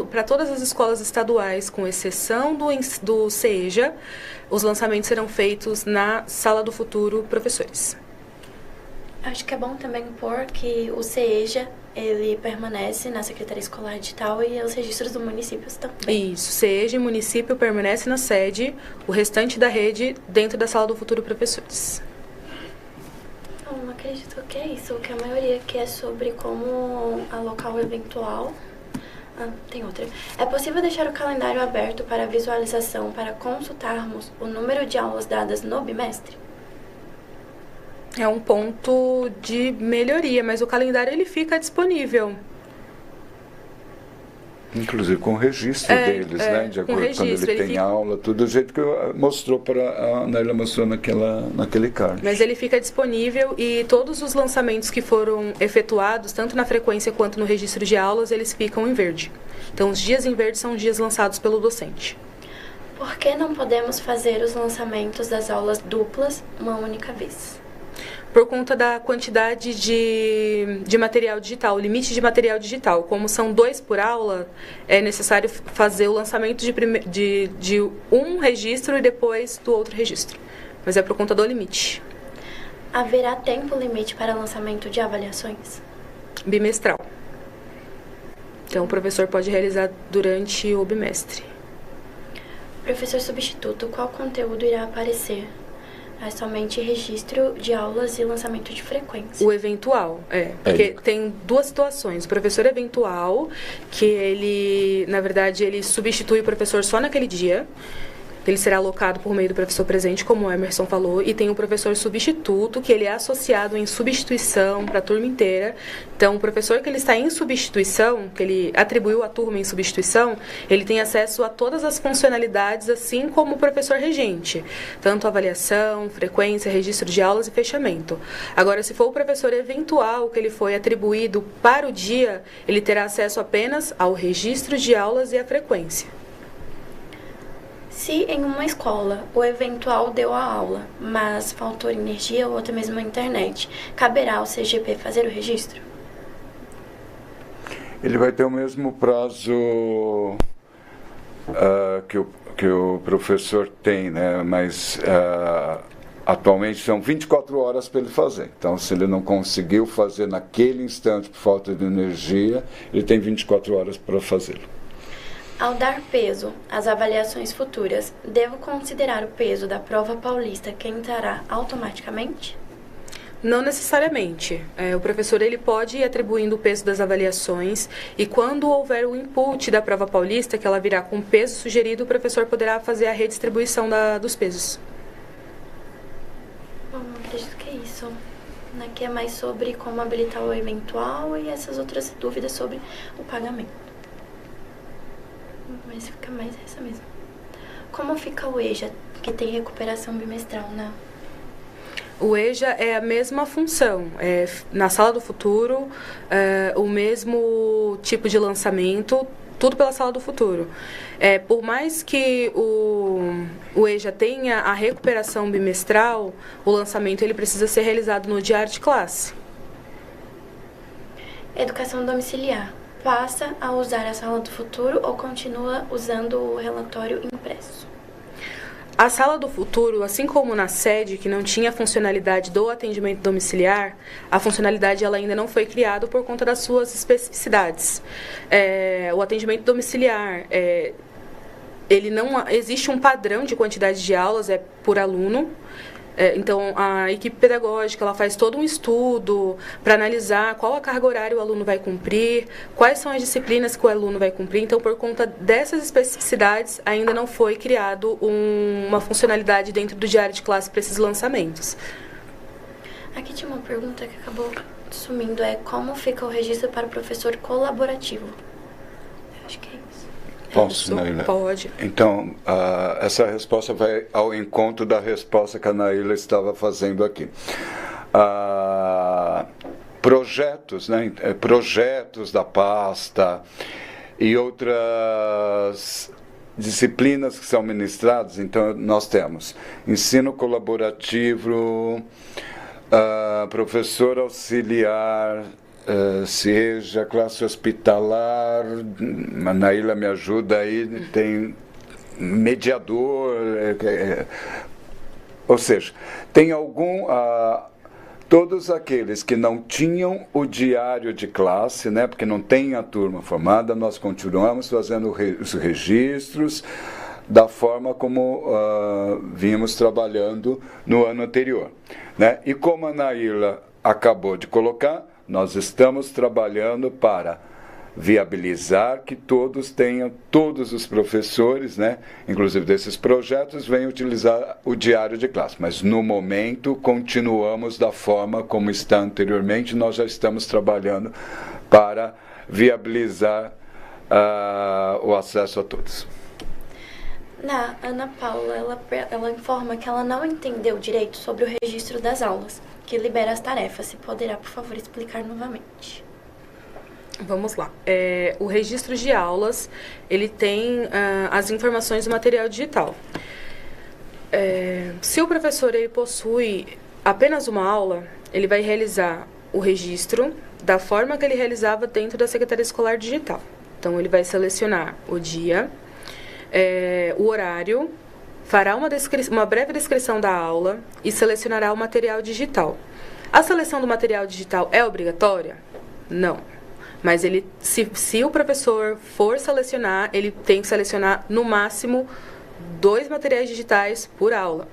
para todas as escolas estaduais, com exceção do CEJA, os lançamentos serão feitos na Sala do Futuro Professores. Acho que é bom também pôr que o CEJA, ele permanece na Secretaria Escolar Digital e os registros dos municípios também. Isso, CEJA e município permanece na sede, o restante da rede dentro da Sala do Futuro Professores. Não acredito que é isso, que a maioria aqui é sobre como alocar o eventual. Tem outra. É possível deixar o calendário aberto para visualização para consultarmos o número de aulas dadas no bimestre? É um ponto de melhoria, mas o calendário ele fica disponível. Inclusive com o registro deles, né? De acordo com quando ele tem aula, tudo do jeito que mostrou para a Naila mostrou naquele card. Mas ele fica disponível e todos os lançamentos que foram efetuados, tanto na frequência quanto no registro de aulas, eles ficam em verde. Então, os dias em verde são os dias lançados pelo docente. Por que não podemos fazer os lançamentos das aulas duplas uma única vez? Por conta da quantidade de material digital, o limite de material digital. Como são 2 por aula, é necessário fazer o lançamento de um registro e depois do outro registro. Mas é por conta do limite. Haverá tempo limite para lançamento de avaliações? Bimestral. Então, o professor pode realizar durante o bimestre. Professor substituto, qual conteúdo irá aparecer? É somente registro de aulas e lançamento de frequência. O eventual, porque tem 2 situações. O professor eventual, que ele, na verdade, ele substitui o professor só naquele dia. ele será alocado por meio do professor presente, como o Emerson falou, e tem o professor substituto, que ele é associado em substituição para a turma inteira. Então, o professor que ele está em substituição, que ele atribuiu a turma em substituição, ele tem acesso a todas as funcionalidades, assim como o professor regente, tanto avaliação, frequência, registro de aulas e fechamento. Agora, se for o professor eventual que ele foi atribuído para o dia, ele terá acesso apenas ao registro de aulas e à frequência. Se em uma escola o eventual deu a aula, mas faltou energia ou até mesmo a internet, caberá ao CGP fazer o registro? Ele vai ter o mesmo prazo que o professor tem, né? Mas atualmente são 24 horas para ele fazer. Então, se ele não conseguiu fazer naquele instante por falta de energia, ele tem 24 horas para fazê-lo. Ao dar peso às avaliações futuras, devo considerar o peso da prova paulista que entrará automaticamente? Não necessariamente. O professor ele pode ir atribuindo o peso das avaliações e quando houver o input da prova paulista, que ela virá com o peso sugerido, o professor poderá fazer a redistribuição dos pesos. Bom, acredito que é isso. Aqui é mais sobre como habilitar o eventual e essas outras dúvidas sobre o pagamento. Mas fica mais essa mesmo. Como fica o EJA, que tem recuperação bimestral, né? O EJA é a mesma função. Na Sala do Futuro, o mesmo tipo de lançamento, tudo pela Sala do Futuro. Por mais que o EJA tenha a recuperação bimestral, o lançamento ele precisa ser realizado no diário de classe. Educação domiciliar. Passa a usar a Sala do Futuro ou continua usando o relatório impresso? A Sala do Futuro, assim como na sede, que não tinha a funcionalidade do atendimento domiciliar, a funcionalidade ela ainda não foi criada por conta das suas especificidades. O atendimento domiciliar, ele não existe um padrão de quantidade de aulas, é por aluno. Então, a equipe pedagógica ela faz todo um estudo para analisar qual a carga horária o aluno vai cumprir, quais são as disciplinas que o aluno vai cumprir. Então, por conta dessas especificidades, ainda não foi criado uma funcionalidade dentro do diário de classe para esses lançamentos. Aqui tinha uma pergunta que acabou sumindo, como fica o registro para o professor colaborativo? Eu acho que é isso. Posso, Naila? Pode. Então, essa resposta vai ao encontro da resposta que a Naila estava fazendo aqui. Projetos, né? Projetos da pasta e outras disciplinas que são ministradas. Então, nós temos ensino colaborativo, professor auxiliar, seja classe hospitalar, a Naila me ajuda aí, tem mediador, ou seja, tem todos aqueles que não tinham o diário de classe, né, porque não tem a turma formada, nós continuamos fazendo os registros da forma como vínhamos trabalhando no ano anterior, né? E como a Naila acabou de colocar, nós estamos trabalhando para viabilizar que todos os professores, né, inclusive desses projetos, venham utilizar o diário de classe. Mas, no momento, continuamos da forma como está anteriormente, nós já estamos trabalhando para viabilizar o acesso a todos. Na Ana Paula, ela informa que ela não entendeu direito sobre o registro das aulas, que libera as tarefas. Se poderá, por favor, explicar novamente. Vamos lá. O registro de aulas, ele tem as informações do material digital. Se o professor ele possui apenas uma aula, ele vai realizar o registro da forma que ele realizava dentro da Secretaria Escolar Digital. Então, ele vai selecionar o dia, o horário, fará uma breve descrição da aula e selecionará o material digital. A seleção do material digital é obrigatória? Não. Mas se o professor for selecionar, ele tem que selecionar no máximo 2 materiais digitais por aula.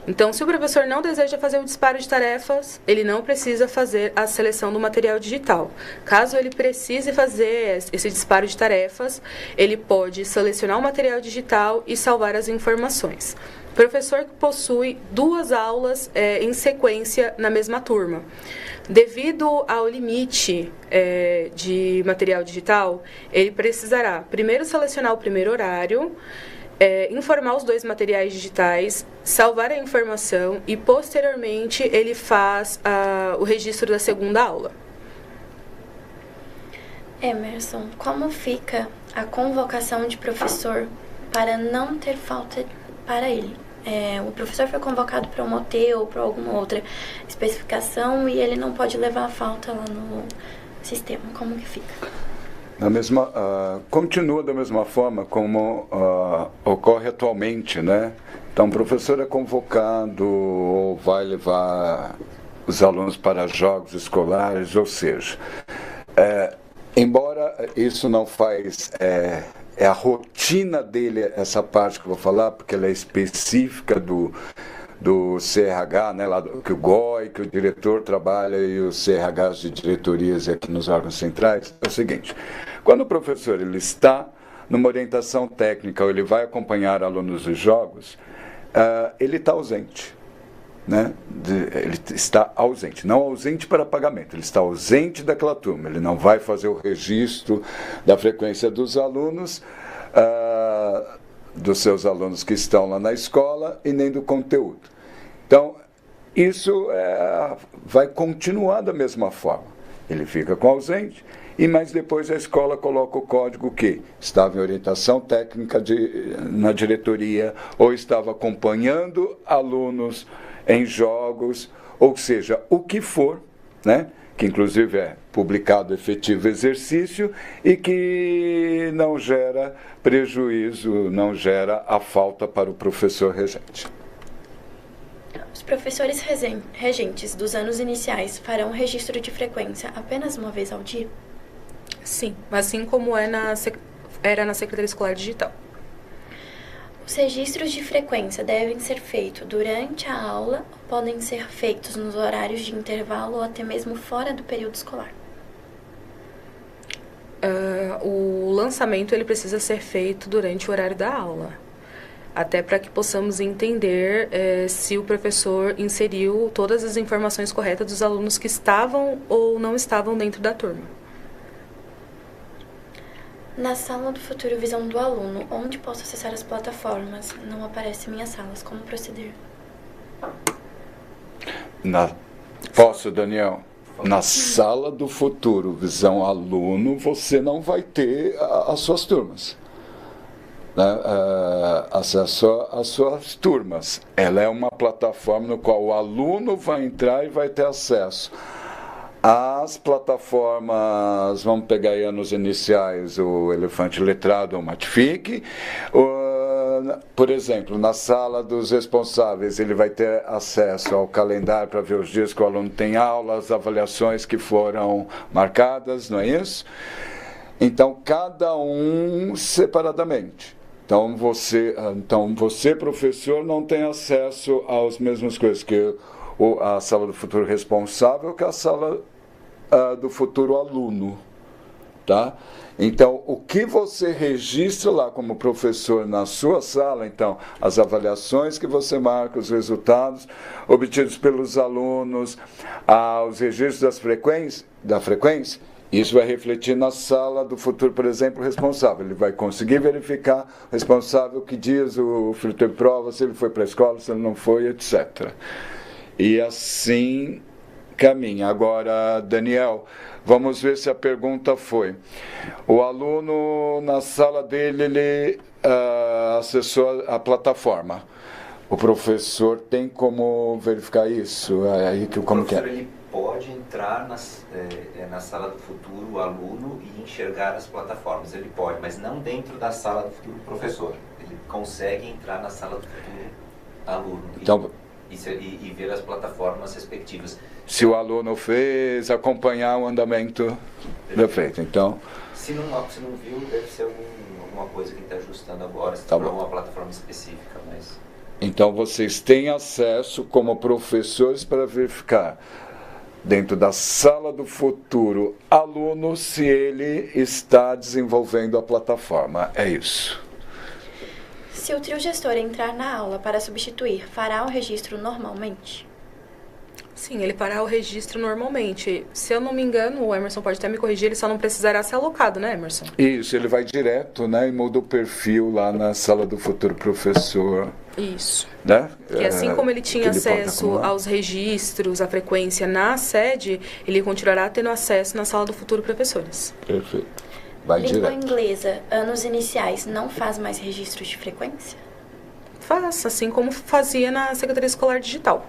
Então, se o professor não deseja fazer o disparo de tarefas, ele não precisa fazer a seleção do material digital. Caso ele precise fazer esse disparo de tarefas, ele pode selecionar o material digital e salvar as informações. O professor que possui 2 aulas em sequência na mesma turma. Devido ao limite de material digital, ele precisará primeiro selecionar o primeiro horário, informar os 2 materiais digitais, salvar a informação e, posteriormente, ele faz o registro da segunda aula. Emerson, como fica a convocação de professor para não ter falta para ele? O professor foi convocado para um OT ou para alguma outra especificação e ele não pode levar a falta lá no sistema. Como que fica? Continua da mesma forma como ocorre atualmente, né? Então, o professor é convocado ou vai levar os alunos para jogos escolares, ou seja, embora isso não faz... É a rotina dele, essa parte que eu vou falar, porque ela é específica do CRH, né, lá que o GOI, que o diretor trabalha e os CRHs de diretorias aqui nos órgãos centrais. É o seguinte, quando o professor ele está numa orientação técnica ou ele vai acompanhar alunos dos jogos, ele está ausente. Né? Ele está ausente, não ausente para pagamento, ele está ausente daquela turma, ele não vai fazer o registro da frequência dos alunos, dos seus alunos que estão lá na escola e nem do conteúdo. Então, isso vai continuar da mesma forma, ele fica com ausente, mas depois a escola coloca o código que estava em orientação técnica na diretoria ou estava acompanhando alunos em jogos, ou seja, o que for, né? Que inclusive é publicado efetivo exercício e que não gera prejuízo, não gera a falta para o professor regente. Os professores regentes dos anos iniciais farão registro de frequência apenas uma vez ao dia? Sim, assim como era na Secretaria Escolar Digital. Os registros de frequência devem ser feitos durante a aula ou podem ser feitos nos horários de intervalo ou até mesmo fora do período escolar? O lançamento ele precisa ser feito durante o horário da aula, até para que possamos entender se o professor inseriu todas as informações corretas dos alunos que estavam ou não estavam dentro da turma. Na sala do Futuro Visão do Aluno, onde posso acessar as plataformas? Não aparecem minhas salas. Como proceder? Posso, Daniel? Na sala do Futuro Visão Aluno, você não vai ter as suas turmas. Né? Acesso às suas turmas. Ela é uma plataforma no qual o aluno vai entrar e vai ter acesso as plataformas, vamos pegar aí anos iniciais, o Elefante Letrado ou Matifique. Por exemplo, na sala dos responsáveis, ele vai ter acesso ao calendário para ver os dias que o aluno tem aula, as avaliações que foram marcadas, não é isso? Então, cada um separadamente. Então, você professor, não tem acesso às mesmas coisas que a sala do futuro responsável, que a sala do futuro aluno, tá? Então, o que você registra lá como professor na sua sala, então, as avaliações que você marca, os resultados obtidos pelos alunos, os registros da frequência, isso vai refletir na sala do futuro, por exemplo, responsável. Ele vai conseguir verificar o responsável, que dias o filho teve prova, se ele foi para a escola, se ele não foi, etc. E assim caminha. Agora, Daniel, vamos ver se a pergunta foi. O aluno, na sala dele, ele acessou a plataforma. O professor tem como verificar isso? Como que é? Ele pode entrar na sala do futuro, o aluno, e enxergar as plataformas. Ele pode, mas não dentro da sala do futuro professor. Ele consegue entrar na sala do futuro aluno. Então, e ver as plataformas respectivas. Se o aluno fez, acompanhar o andamento feito. Então, se não viu, deve ser alguma coisa que está ajustando agora, se tá for bom. uma plataforma específica, mas Então, vocês têm acesso como professores para verificar dentro da sala do futuro aluno se ele está desenvolvendo a plataforma. É isso. Se o trio gestor entrar na aula para substituir, fará o registro normalmente? Sim, ele fará o registro normalmente. Se eu não me engano, o Emerson pode até me corrigir, ele só não precisará ser alocado, né, Emerson? Isso, ele vai direto, né, e muda o perfil lá na sala do futuro professor. Isso. Né? E assim como ele tinha que ele pode acesso acumular. aos registros, à frequência na sede, ele continuará tendo acesso na sala do futuro professores. Perfeito. Vai Língua direto. inglesa, anos iniciais, não faz mais registros de frequência? Faça, assim como fazia na Secretaria Escolar Digital.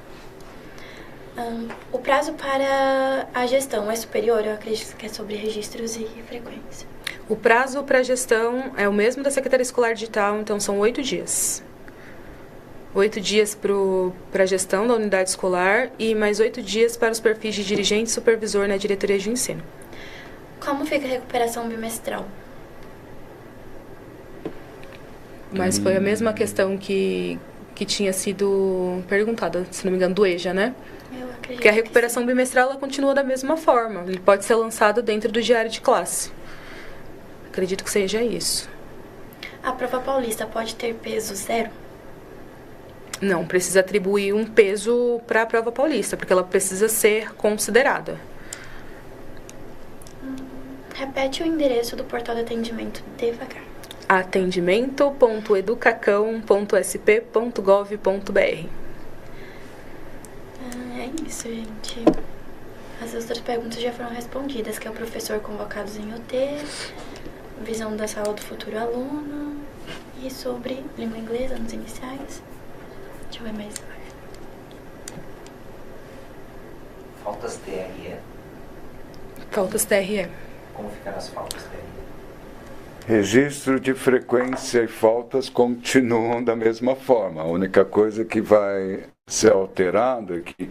O prazo para a gestão é superior? Eu acredito que é sobre registros e frequência. O prazo para a gestão é o mesmo da Secretaria Escolar Digital, então são 8 dias. 8 dias para a gestão da unidade escolar e mais 8 dias para os perfis de dirigente e supervisor na diretoria de ensino. Como fica a recuperação bimestral? Mas foi a mesma questão que tinha sido perguntada, se não me engano, do EJA, né? Eu acredito Porque a que recuperação bimestral ela continua da mesma forma. Ele pode ser lançado dentro do diário de classe. Acredito que seja isso. sim. A prova paulista pode ter peso zero? Não, precisa atribuir um peso para a prova paulista, porque ela precisa ser considerada. Repete o endereço do portal de atendimento devagar. atendimento.educacão.sp.gov.br. É isso, gente. As outras perguntas já foram respondidas, que é o professor convocados em OT, visão da sala do futuro aluno e sobre língua inglesa nos iniciais. Deixa eu ver mais. Faltas TRE. Faltas TRE. Como ficar as faltas TRE? Registro de frequência e faltas continuam da mesma forma. A única coisa que vai ser alterada é que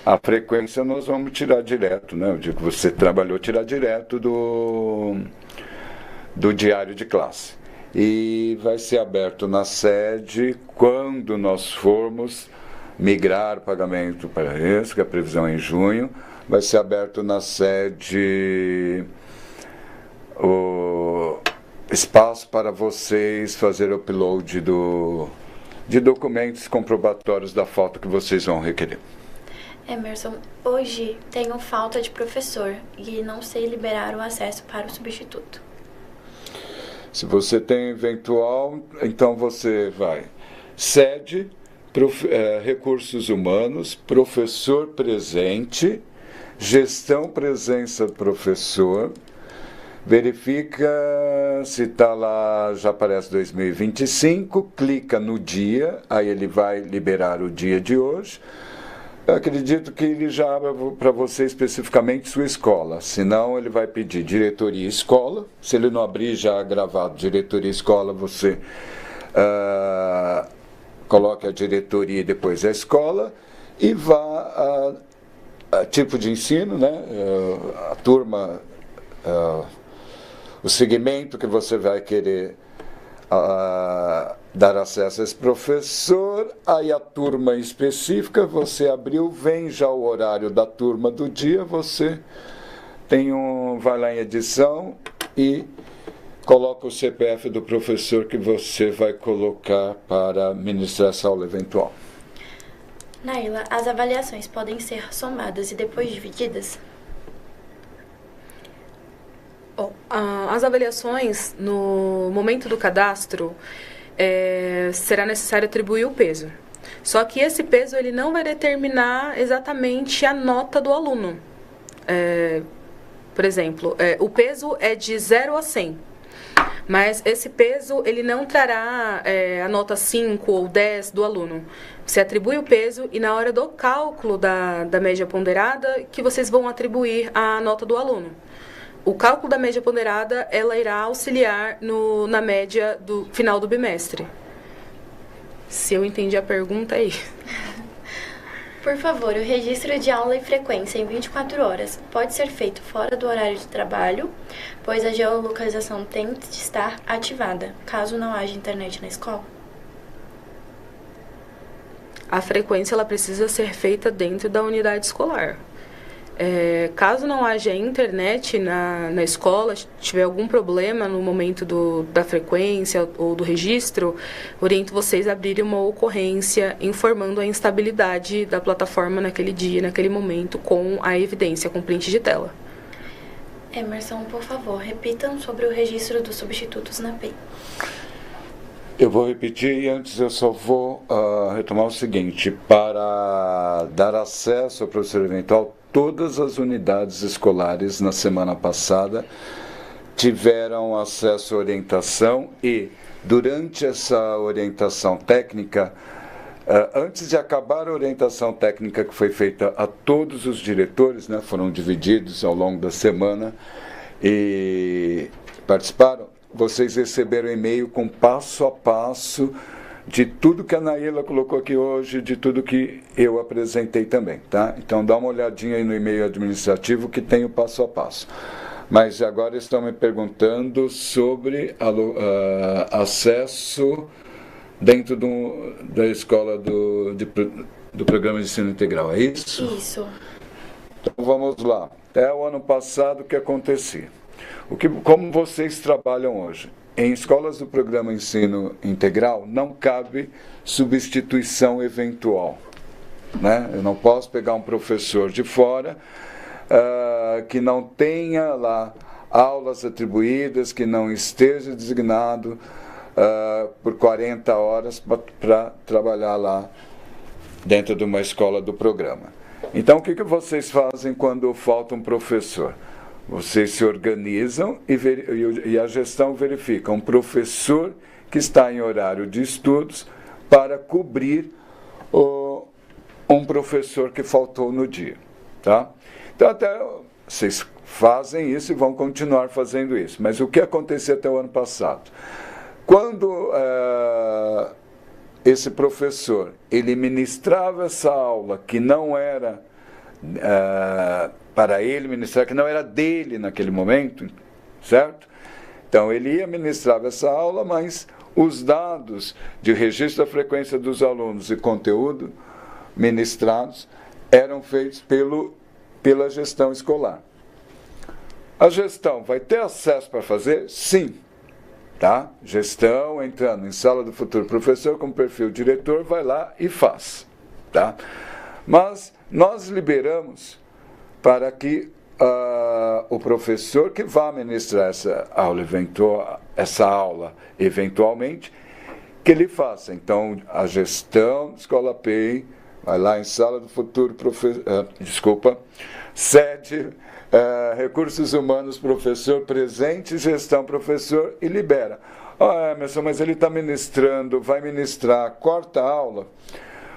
a frequência nós vamos tirar direto, né? O dia que você trabalhou, tirar direto do diário de classe. E vai ser aberto na sede quando nós formos migrar o pagamento para isso, que a previsão é em junho. Vai ser aberto na sede o espaço para vocês fazer upload de documentos comprobatórios da falta que vocês vão requerer. Emerson, hoje tenho falta de professor e não sei liberar o acesso para o substituto. Se você tem eventual, então você vai sede, recursos humanos, professor presente, gestão presença do professor, verifica se está lá, já aparece 2025, clica no dia, aí ele vai liberar o dia de hoje. Eu acredito que ele já abra para você especificamente sua escola, senão ele vai pedir diretoria escola. Se ele não abrir já gravado diretoria escola, você coloque a diretoria e depois a escola e vá a tipo de ensino, né? A turma, o segmento que você vai querer dar acesso a esse professor, aí a turma específica, você abriu, vem já o horário da turma do dia, você vai lá em edição e coloca o CPF do professor que você vai colocar para ministrar essa aula eventual. Naila, as avaliações podem ser somadas e depois divididas? As avaliações, no momento do cadastro, será necessário atribuir o peso. Só que esse peso ele não vai determinar exatamente a nota do aluno. Por exemplo, o peso é de 0 a 100. Mas esse peso ele não trará a nota 5 ou 10 do aluno. Você atribui o peso e na hora do cálculo da média ponderada que vocês vão atribuir a nota do aluno. O cálculo da média ponderada, ela irá auxiliar na média do final do bimestre. Se eu entendi a pergunta aí. Por favor, o registro de aula e frequência em 24 horas pode ser feito fora do horário de trabalho, pois a geolocalização tem de estar ativada, caso não haja internet na escola? a frequência ela precisa ser feita dentro da unidade escolar. Caso não haja internet na escola, tiver algum problema no momento da frequência ou do registro, oriento vocês a abrirem uma ocorrência informando a instabilidade da plataforma naquele dia, naquele momento, com a evidência, com print de tela. Emerson, por favor, repitam sobre o registro dos substitutos na PEI. Eu vou repetir e antes eu só vou retomar o seguinte: para dar acesso ao professor eventual, todas as unidades escolares na semana passada tiveram acesso à orientação e, durante essa orientação técnica, antes de acabar a orientação técnica que foi feita a todos os diretores, né, foram divididos ao longo da semana e participaram, vocês receberam e-mail com passo a passo de tudo que a Naila colocou aqui hoje, de tudo que eu apresentei também, tá? Então dá uma olhadinha aí no e-mail administrativo que tem o passo a passo. Mas agora estão me perguntando sobre acesso dentro da escola do programa de ensino integral, é isso? Isso. Então vamos lá. Até o ano passado o que acontecia? Como vocês trabalham hoje? Em escolas do programa Ensino Integral, não cabe substituição eventual, né? Eu não posso pegar um professor de fora que não tenha lá aulas atribuídas, que não esteja designado por 40 horas para trabalhar lá dentro de uma escola do programa. Então, o que vocês fazem quando falta um professor? Vocês se organizam e a gestão verifica um professor que está em horário de estudos para cobrir um professor que faltou no dia. Tá? Então, até vocês fazem isso e vão continuar fazendo isso. Mas o que aconteceu até o ano passado? Quando esse professor ele ministrava essa aula que não era para ele ministrar, que não era dele naquele momento, certo? Então ele ia ministrar essa aula, mas os dados de registro da frequência dos alunos e conteúdo ministrados eram feitos pela gestão escolar. A gestão vai ter acesso para fazer? Sim. Tá? Gestão, entrando em sala do futuro professor, como perfil diretor, vai lá e faz. Tá? Mas nós liberamos para que o professor que vá ministrar essa aula eventualmente, que ele faça. Então, a gestão Escola PEI vai lá em sala do futuro professor, sede, recursos humanos, professor presente, gestão, professor, e libera. Emerson, mas ele está ministrando, vai ministrar, corta a aula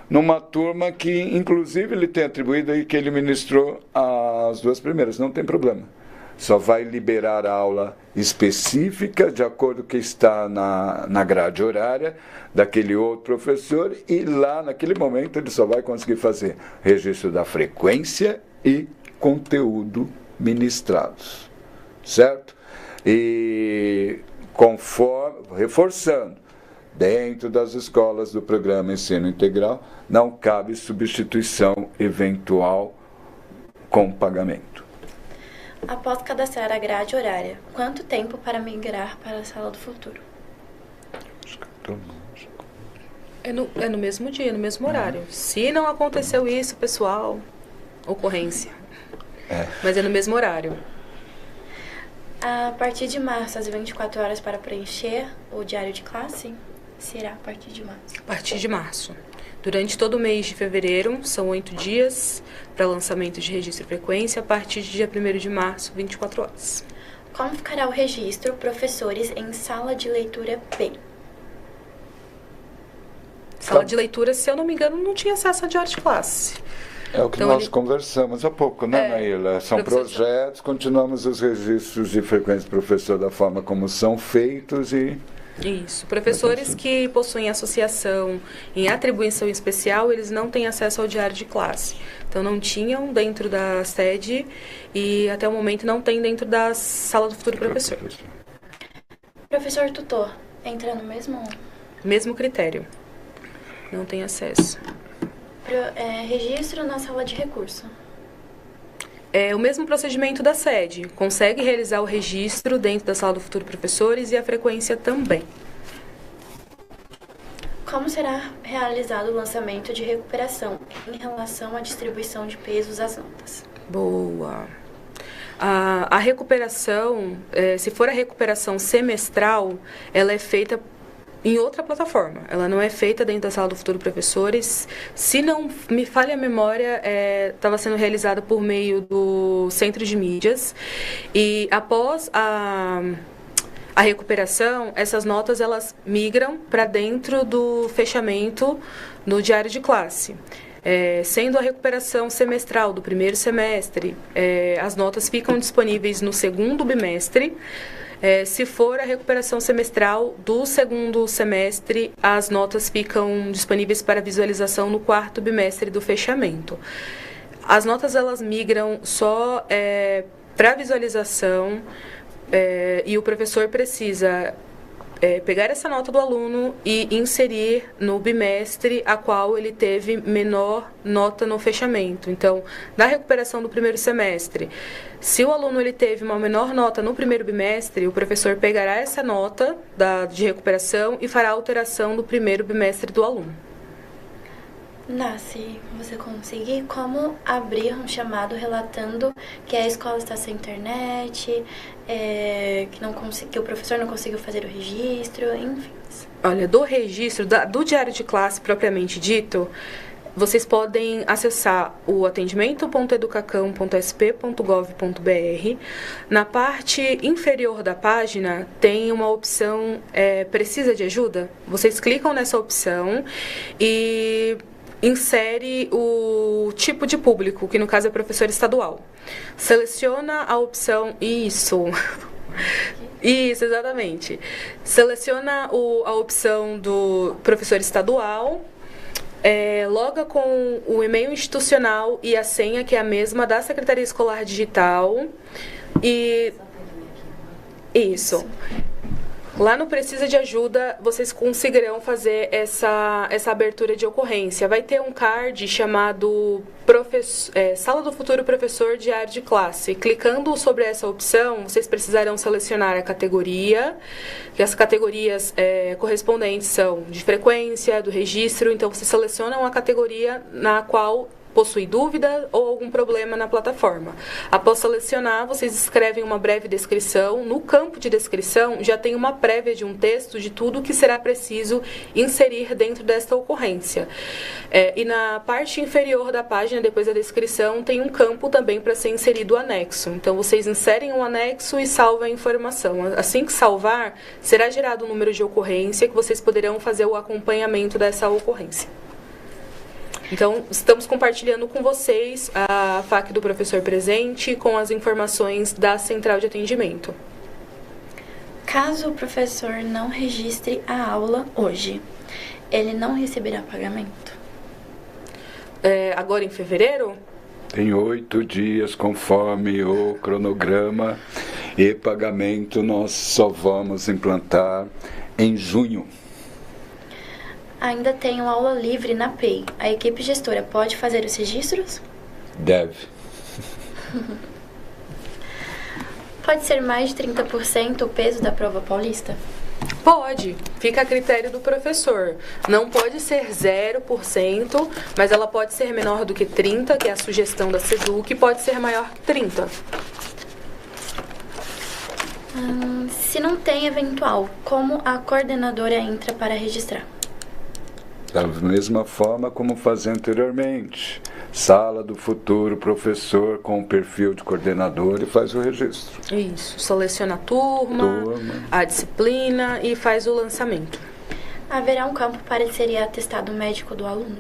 numa turma que, inclusive, ele tem atribuído aí que ele ministrou as 2 primeiras, não tem problema. Só vai liberar a aula específica, de acordo com o que está na grade horária daquele outro professor, e lá, naquele momento, ele só vai conseguir fazer registro da frequência e conteúdo ministrados. Certo? E reforçando, dentro das escolas do programa Ensino Integral, não cabe substituição eventual com pagamento. Após cadastrar a grade horária, quanto tempo para migrar para a sala do futuro? É no mesmo dia, no mesmo horário. Se não aconteceu isso, pessoal, ocorrência. Mas é no mesmo horário. A partir de março, às 24 horas para preencher o diário de classe? Será a partir de março? A partir de março. Durante todo o mês de fevereiro, são 8 dias para lançamento de registro e frequência, a partir de dia 1º de março, 24 horas. Como ficará o registro professores em sala de leitura P? Sala de leitura, se eu não me engano, não tinha acesso a diário de classe. É o que então, nós conversamos há pouco, né, Naila? São projetos, continuamos os registros de frequência do professor da forma como são feitos e... Isso. Professores que possuem associação em atribuição especial, eles não têm acesso ao diário de classe. Então, não tinham dentro da sede e, até o momento, não tem dentro da sala do futuro professor. Professor tutor, entra no mesmo critério. Não tem acesso. Registro na sala de recurso. É o mesmo procedimento da sede. Consegue realizar o registro dentro da sala do futuro professores e a frequência também. Como será realizado o lançamento de recuperação em relação à distribuição de pesos às notas? Boa. A recuperação, se for a recuperação semestral, ela é feita em outra plataforma. Ela não é feita dentro da sala do futuro professores. Se não me falha a memória, estava sendo realizada por meio do centro de mídias. E após a recuperação, essas notas elas migram para dentro do fechamento no diário de classe. Sendo a recuperação semestral do primeiro semestre, as notas ficam disponíveis no segundo bimestre. Se for a recuperação semestral do segundo semestre, as notas ficam disponíveis para visualização no quarto bimestre do fechamento. As notas elas migram só para visualização e o professor precisa pegar essa nota do aluno e inserir no bimestre a qual ele teve menor nota no fechamento. Então, da recuperação do primeiro semestre, se o aluno ele teve uma menor nota no primeiro bimestre, o professor pegará essa nota de recuperação e fará a alteração do primeiro bimestre do aluno. Se você conseguir, como abrir um chamado relatando que a escola está sem internet, que o professor não conseguiu fazer o registro, enfim. Olha, do registro, do diário de classe propriamente dito, vocês podem acessar o atendimento.educacam.sp.gov.br. Na parte inferior da página tem uma opção Precisa de ajuda? Vocês clicam nessa opção e insere o tipo de público, que no caso é professor estadual. Seleciona a opção... Isso, exatamente. Seleciona a opção do professor estadual, loga com o e-mail institucional e a senha, que é a mesma da Secretaria Escolar Digital. E... Isso. Lá no Precisa de Ajuda, vocês conseguirão fazer essa abertura de ocorrência. Vai ter um card chamado Sala do Futuro Professor Diário de Classe. Clicando sobre essa opção, vocês precisarão selecionar a categoria, que as categorias correspondentes são de frequência, do registro. Então, vocês selecionam a categoria na qual possui dúvida ou algum problema na plataforma. Após selecionar, vocês escrevem uma breve descrição. No campo de descrição, já tem uma prévia de um texto de tudo que será preciso inserir dentro desta ocorrência. E na parte inferior da página, depois da descrição, tem um campo também para ser inserido o anexo. Então, vocês inserem um anexo e salvam a informação. Assim que salvar, será gerado um número de ocorrência que vocês poderão fazer o acompanhamento dessa ocorrência. Então, estamos compartilhando com vocês a FAQ do professor presente com as informações da central de atendimento. Caso o professor não registre a aula hoje, ele não receberá pagamento? Agora em fevereiro? Tem 8 dias conforme o cronograma e pagamento nós só vamos implantar em junho. Ainda tenho aula livre na PEI. A equipe gestora pode fazer os registros? Deve. Pode ser mais de 30% o peso da prova paulista? Pode. Fica a critério do professor. Não pode ser 0%, mas ela pode ser menor do que 30%, que é a sugestão da SEDUC, e pode ser maior que 30%. Se não tem eventual, como a coordenadora entra para registrar? Da mesma forma como fazia anteriormente. Sala do futuro professor com o perfil de coordenador e faz o registro. Isso. Seleciona a turma, a disciplina e faz o lançamento. Haverá um campo para inserir atestado médico do aluno?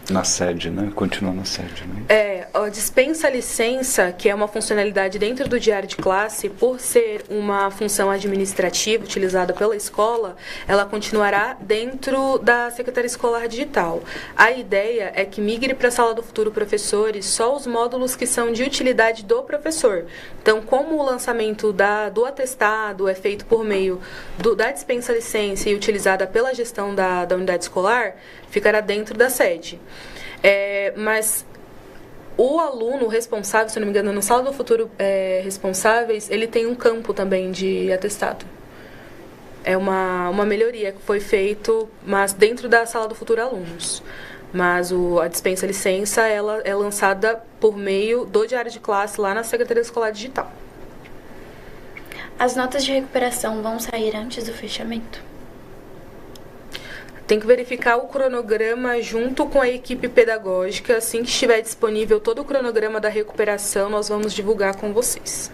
Na sede, né? Continua na sede, né? A dispensa licença, que é uma funcionalidade dentro do diário de classe, por ser uma função administrativa utilizada pela escola, ela continuará dentro da Secretaria Escolar Digital. A ideia é que migre para a Sala do Futuro Professores só os módulos que são de utilidade do professor. Então, como o lançamento do atestado é feito por meio da dispensa licença e utilizada pela gestão da unidade escolar, ficará dentro da sede. Mas o aluno responsável, se não me engano, no Sala do Futuro Responsáveis, ele tem um campo também de atestado. É uma melhoria que foi feito, mas dentro da Sala do Futuro Alunos. Mas a dispensa licença, ela é lançada por meio do diário de classe lá na Secretaria Escolar Digital. As notas de recuperação vão sair antes do fechamento? Tem que verificar o cronograma junto com a equipe pedagógica. Assim que estiver disponível todo o cronograma da recuperação, nós vamos divulgar com vocês.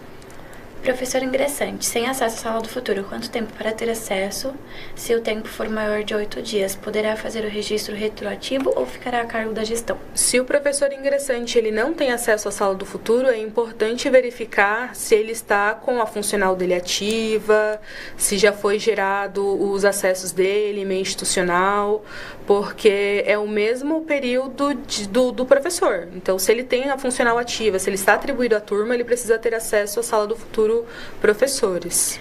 Professor ingressante, sem acesso à Sala do Futuro, quanto tempo para ter acesso? Se o tempo for maior de 8 dias, poderá fazer o registro retroativo ou ficará a cargo da gestão? Se o professor ingressante ele não tem acesso à Sala do Futuro, é importante verificar se ele está com a funcional dele ativa, se já foi gerado os acessos dele, e-mail institucional, porque é o mesmo período do professor. Então, se ele tem a funcional ativa, se ele está atribuído à turma, ele precisa ter acesso à Sala do Futuro Professores.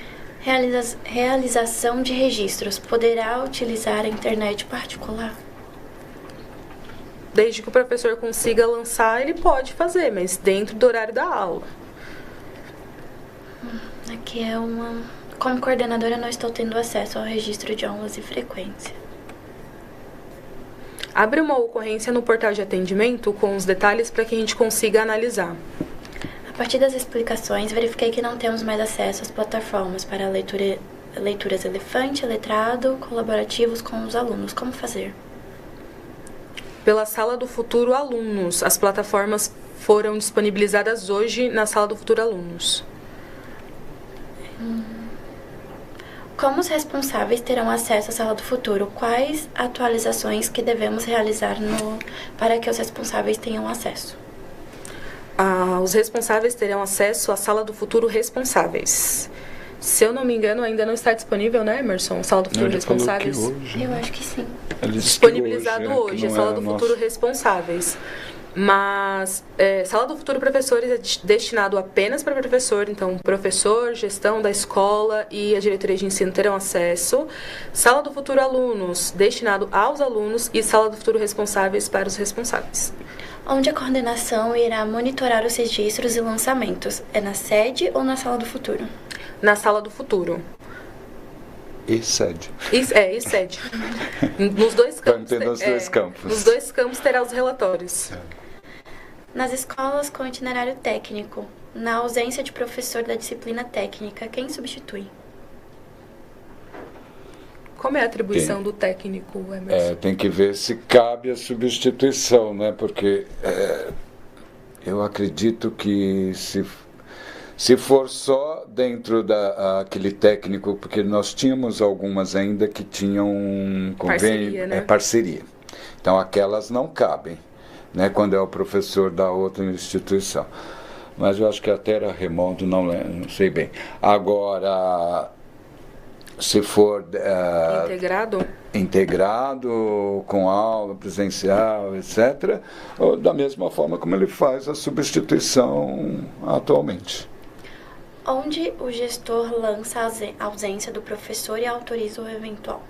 Realização de registros. Poderá utilizar a internet particular? Desde que o professor consiga lançar, ele pode fazer, mas dentro do horário da aula. Aqui é uma... Como coordenadora, não estou tendo acesso ao registro de aulas e frequência. Abre uma ocorrência no portal de atendimento com os detalhes para que a gente consiga analisar. A partir das explicações, verifiquei que não temos mais acesso às plataformas para leituras elefante, letrado, colaborativos com os alunos. Como fazer? Pela Sala do Futuro Alunos. As plataformas foram disponibilizadas hoje na Sala do Futuro Alunos. Como os responsáveis terão acesso à Sala do Futuro? Quais atualizações que devemos realizar para que os responsáveis tenham acesso? Os responsáveis terão acesso à Sala do Futuro Responsáveis. Se eu não me engano, ainda não está disponível, né, Emerson? Sala do Futuro Responsáveis? Eu acho que sim. Disponibilizado hoje, a Sala do Futuro Responsáveis. Mas Sala do Futuro Professores é destinado apenas para professor, então professor, gestão da escola e a diretoria de ensino terão acesso. Sala do Futuro Alunos, destinado aos alunos, e Sala do Futuro Responsáveis para os responsáveis. Onde a coordenação irá monitorar os registros e lançamentos? É na sede ou na Sala do Futuro? Na Sala do Futuro. E sede. E sede. Nos dois campos. Nos dois campos. Nos dois campos terá os relatórios. Nas escolas com itinerário técnico, na ausência de professor da disciplina técnica, quem substitui? Como é a atribuição do técnico, Emerson? Tem que ver se cabe a substituição, né? Porque eu acredito que se for só dentro daquele técnico, porque nós tínhamos algumas ainda que tinham parceria, né? Parceria. Então aquelas não cabem, né? Quando é o professor da outra instituição. Mas eu acho que até era remoto, não sei bem. Agora, se for integrado com aula presencial, etc., ou da mesma forma como ele faz a substituição atualmente. Onde o gestor lança a ausência do professor e autoriza o eventual?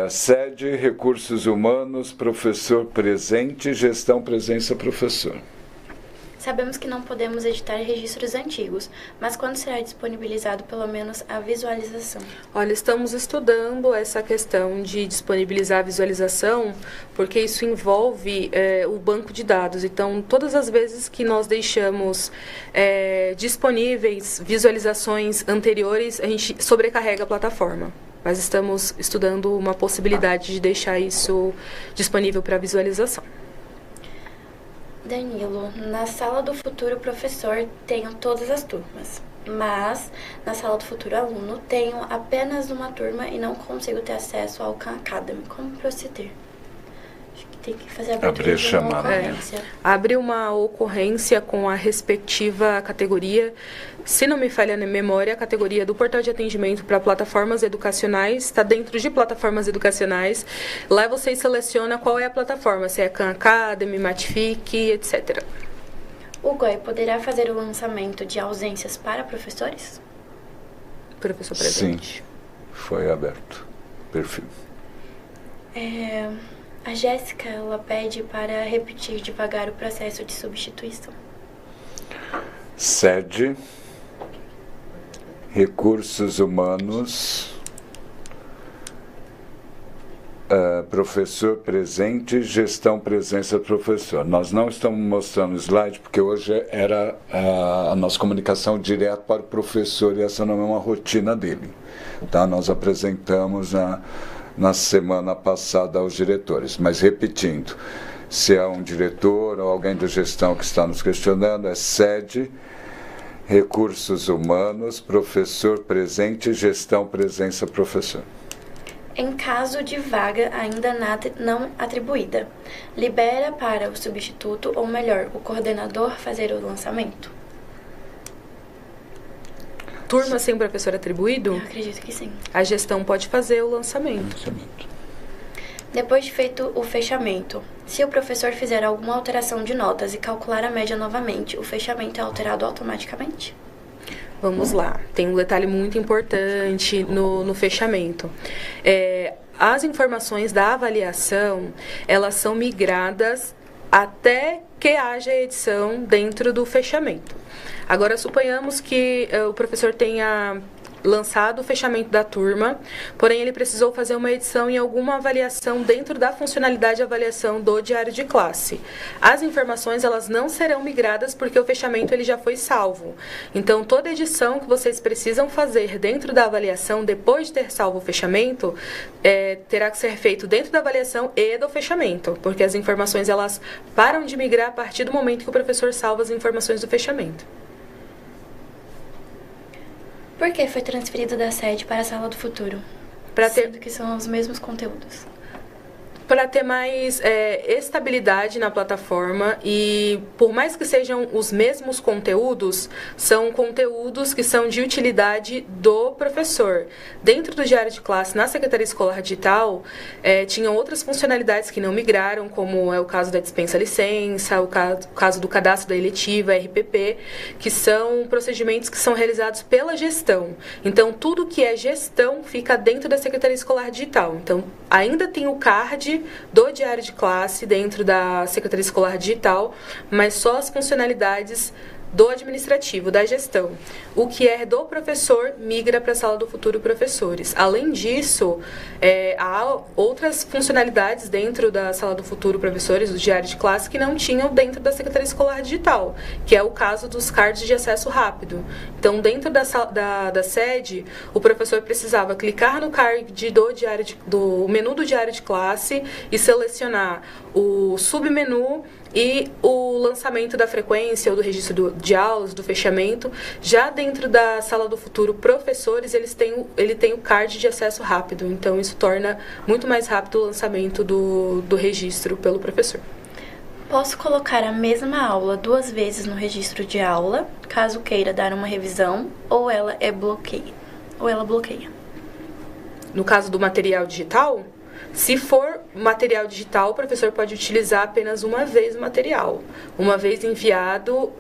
Sede, recursos humanos, professor presente, gestão, presença, professor. Sabemos que não podemos editar registros antigos, mas quando será disponibilizado pelo menos a visualização? Olha, estamos estudando essa questão de disponibilizar a visualização, porque isso envolve o banco de dados. Então, todas as vezes que nós deixamos disponíveis visualizações anteriores, a gente sobrecarrega a plataforma. Mas estamos estudando uma possibilidade de deixar isso disponível para visualização. Danilo, na Sala do Futuro Professor tenho todas as turmas, mas na Sala do Futuro Aluno tenho apenas uma turma e não consigo ter acesso ao Khan Academy. Como proceder? Tem que fazer a Abrir abertura de uma chamada. ocorrência. Abre uma ocorrência com a respectiva categoria. Se não me falha na memória, a categoria do portal de atendimento para plataformas educacionais está dentro de plataformas educacionais. Lá vocês selecionam qual é a plataforma, se é Khan Academy, Matfic, etc. O GOI poderá fazer o lançamento de ausências para professores? Professor presente. Sim, foi aberto. Perfil. A Jéssica, ela pede para repetir devagar o processo de substituição. Sede, recursos humanos, professor presente, gestão presença do professor. Nós não estamos mostrando slide porque hoje era a nossa comunicação direta para o professor e essa não é uma rotina dele. Tá? Nós apresentamos na semana passada aos diretores, mas repetindo, se é um diretor ou alguém da gestão que está nos questionando, é sede, recursos humanos, professor presente, gestão presença professor. Em caso de vaga ainda não atribuída, libera para o substituto, ou melhor, o coordenador fazer o lançamento? Turma sem professor atribuído, Eu acredito que sim. a gestão pode fazer o lançamento. Depois de feito o fechamento, se o professor fizer alguma alteração de notas e calcular a média novamente, o fechamento é alterado automaticamente? Vamos lá, tem um detalhe muito importante no fechamento. As informações da avaliação, elas são migradas até que haja edição dentro do fechamento. Agora, suponhamos que o professor tenha lançado o fechamento da turma, porém ele precisou fazer uma edição em alguma avaliação dentro da funcionalidade de avaliação do diário de classe. As informações elas não serão migradas porque o fechamento ele já foi salvo. Então toda edição que vocês precisam fazer dentro da avaliação depois de ter salvo o fechamento terá que ser feito dentro da avaliação e do fechamento, porque as informações elas param de migrar a partir do momento que o professor salva as informações do fechamento. Por que foi transferido da sede para a sala do futuro? Sendo que são os mesmos conteúdos. Para ter mais estabilidade na plataforma e por mais que sejam os mesmos conteúdos, são conteúdos que são de utilidade do professor. Dentro do diário de classe, na Secretaria Escolar Digital, tinham outras funcionalidades que não migraram, como é o caso da dispensa-licença, o caso do cadastro da eletiva, RPP, que são procedimentos que são realizados pela gestão. Então, tudo que é gestão fica dentro da Secretaria Escolar Digital. Então, ainda tem o card do diário de classe dentro da Secretaria Escolar Digital, mas só as funcionalidades do administrativo, da gestão. O que é do professor migra para a Sala do Futuro Professores. Além disso, há outras funcionalidades dentro da Sala do Futuro Professores, do diário de classe, que não tinham dentro da Secretaria Escolar Digital, que é o caso dos cards de acesso rápido. Então, dentro da sede, o professor precisava clicar no card do menu do diário de classe e selecionar o submenu e o lançamento da frequência ou do registro de aulas, do fechamento. Já dentro da Sala do Futuro Professores, ele tem o card de acesso rápido. Então, isso torna muito mais rápido o lançamento do registro pelo professor. Posso colocar a mesma aula 2 vezes no registro de aula, caso queira dar uma revisão, ou ela bloqueia? No caso do material digital, se for material digital, o professor pode utilizar apenas uma vez o material. Uma vez enviado,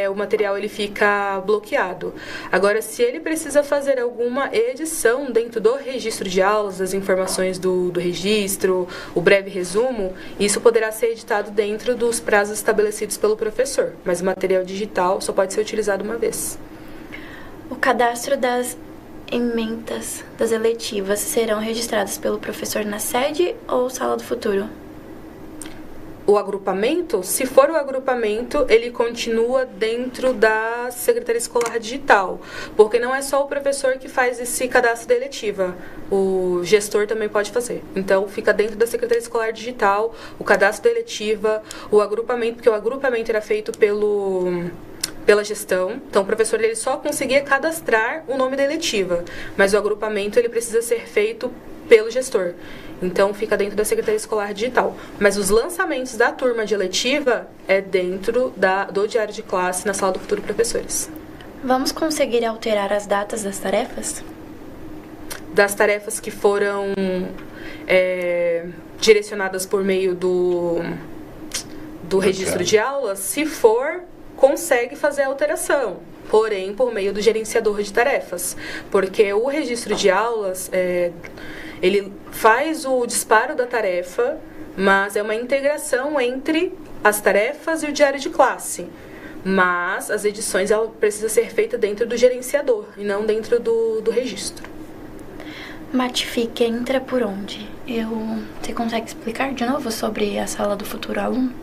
o material ele fica bloqueado. Agora, se ele precisa fazer alguma edição dentro do registro de aulas, das informações do registro, o breve resumo, isso poderá ser editado dentro dos prazos estabelecidos pelo professor. Mas o material digital só pode ser utilizado uma vez. O cadastro das emendas das eletivas serão registradas pelo professor na sede ou Sala do Futuro? O agrupamento, se for o agrupamento, ele continua dentro da Secretaria Escolar Digital, porque não é só o professor que faz esse cadastro da eletiva, o gestor também pode fazer. Então, fica dentro da Secretaria Escolar Digital, o cadastro da eletiva, o agrupamento, porque o agrupamento era feito pela gestão. Então, o professor ele só conseguia cadastrar o nome da eletiva, mas o agrupamento ele precisa ser feito pelo gestor. Então, fica dentro da Secretaria Escolar Digital. Mas os lançamentos da turma de eletiva é dentro do diário de classe, na Sala do Futuro Professores. Vamos conseguir alterar as datas das tarefas? Das tarefas que foram direcionadas por meio do registro de aulas, se for, consegue fazer a alteração. Porém, por meio do gerenciador de tarefas. Porque o registro de aulas, ele faz o disparo da tarefa, mas é uma integração entre as tarefas e o diário de classe. Mas as edições ela precisa ser feita dentro do gerenciador e não dentro do registro. Matfic entra por onde? Você consegue explicar de novo sobre a Sala do Futuro Aluno?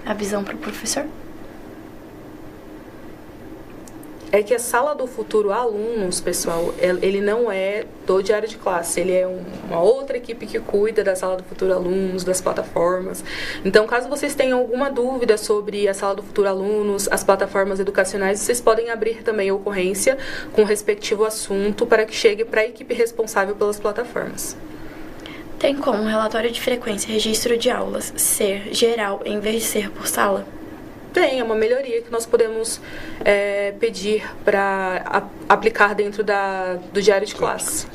A visão para o professor? É que a Sala do Futuro Alunos, pessoal, ele não é do diário de classe, ele é uma outra equipe que cuida da Sala do Futuro Alunos, das plataformas. Então, caso vocês tenham alguma dúvida sobre a Sala do Futuro Alunos, as plataformas educacionais, vocês podem abrir também a ocorrência com o respectivo assunto para que chegue para a equipe responsável pelas plataformas. Tem como o relatório de frequência e registro de aulas ser geral em vez de ser por sala? Tem, é uma melhoria que nós podemos pedir para aplicar dentro do diário de classe.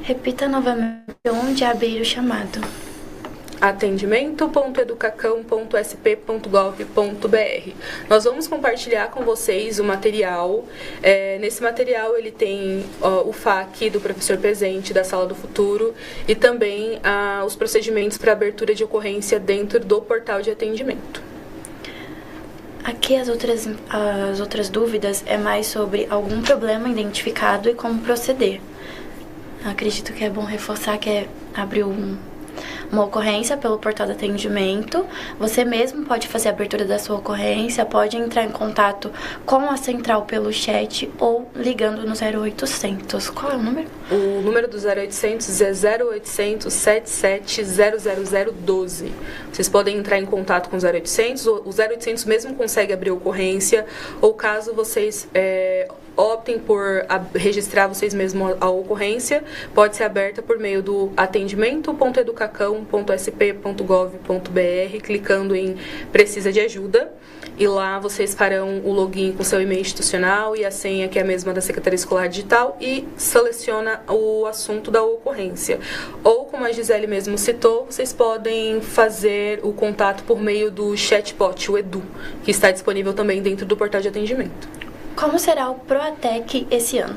Repita novamente onde abrir o chamado. atendimento.educacam.sp.gov.br. Nós vamos compartilhar com vocês o material. Nesse material ele tem o FAQ do professor presente da Sala do Futuro e também os procedimentos para abertura de ocorrência dentro do portal de atendimento. Aqui as outras dúvidas é mais sobre algum problema identificado e como proceder. Acredito que é bom reforçar que é abrir uma ocorrência pelo portal de atendimento. Você mesmo pode fazer a abertura da sua ocorrência, pode entrar em contato com a central pelo chat ou ligando no 0800. Qual é o número? O número do 0800 é 0800 77 00012. Vocês podem entrar em contato com o 0800, o 0800 mesmo consegue abrir a ocorrência, ou caso vocês optem por registrar vocês mesmos a ocorrência, pode ser aberta por meio do atendimento.educacam.sp.gov.br, clicando em Precisa de Ajuda, e lá vocês farão o login com seu e-mail institucional e a senha, que é a mesma da Secretaria Escolar Digital, e seleciona o assunto da ocorrência. Ou, como a Gisele mesmo citou, vocês podem fazer o contato por meio do chatbot, o Edu, que está disponível também dentro do portal de atendimento. Como será o Proatec esse ano?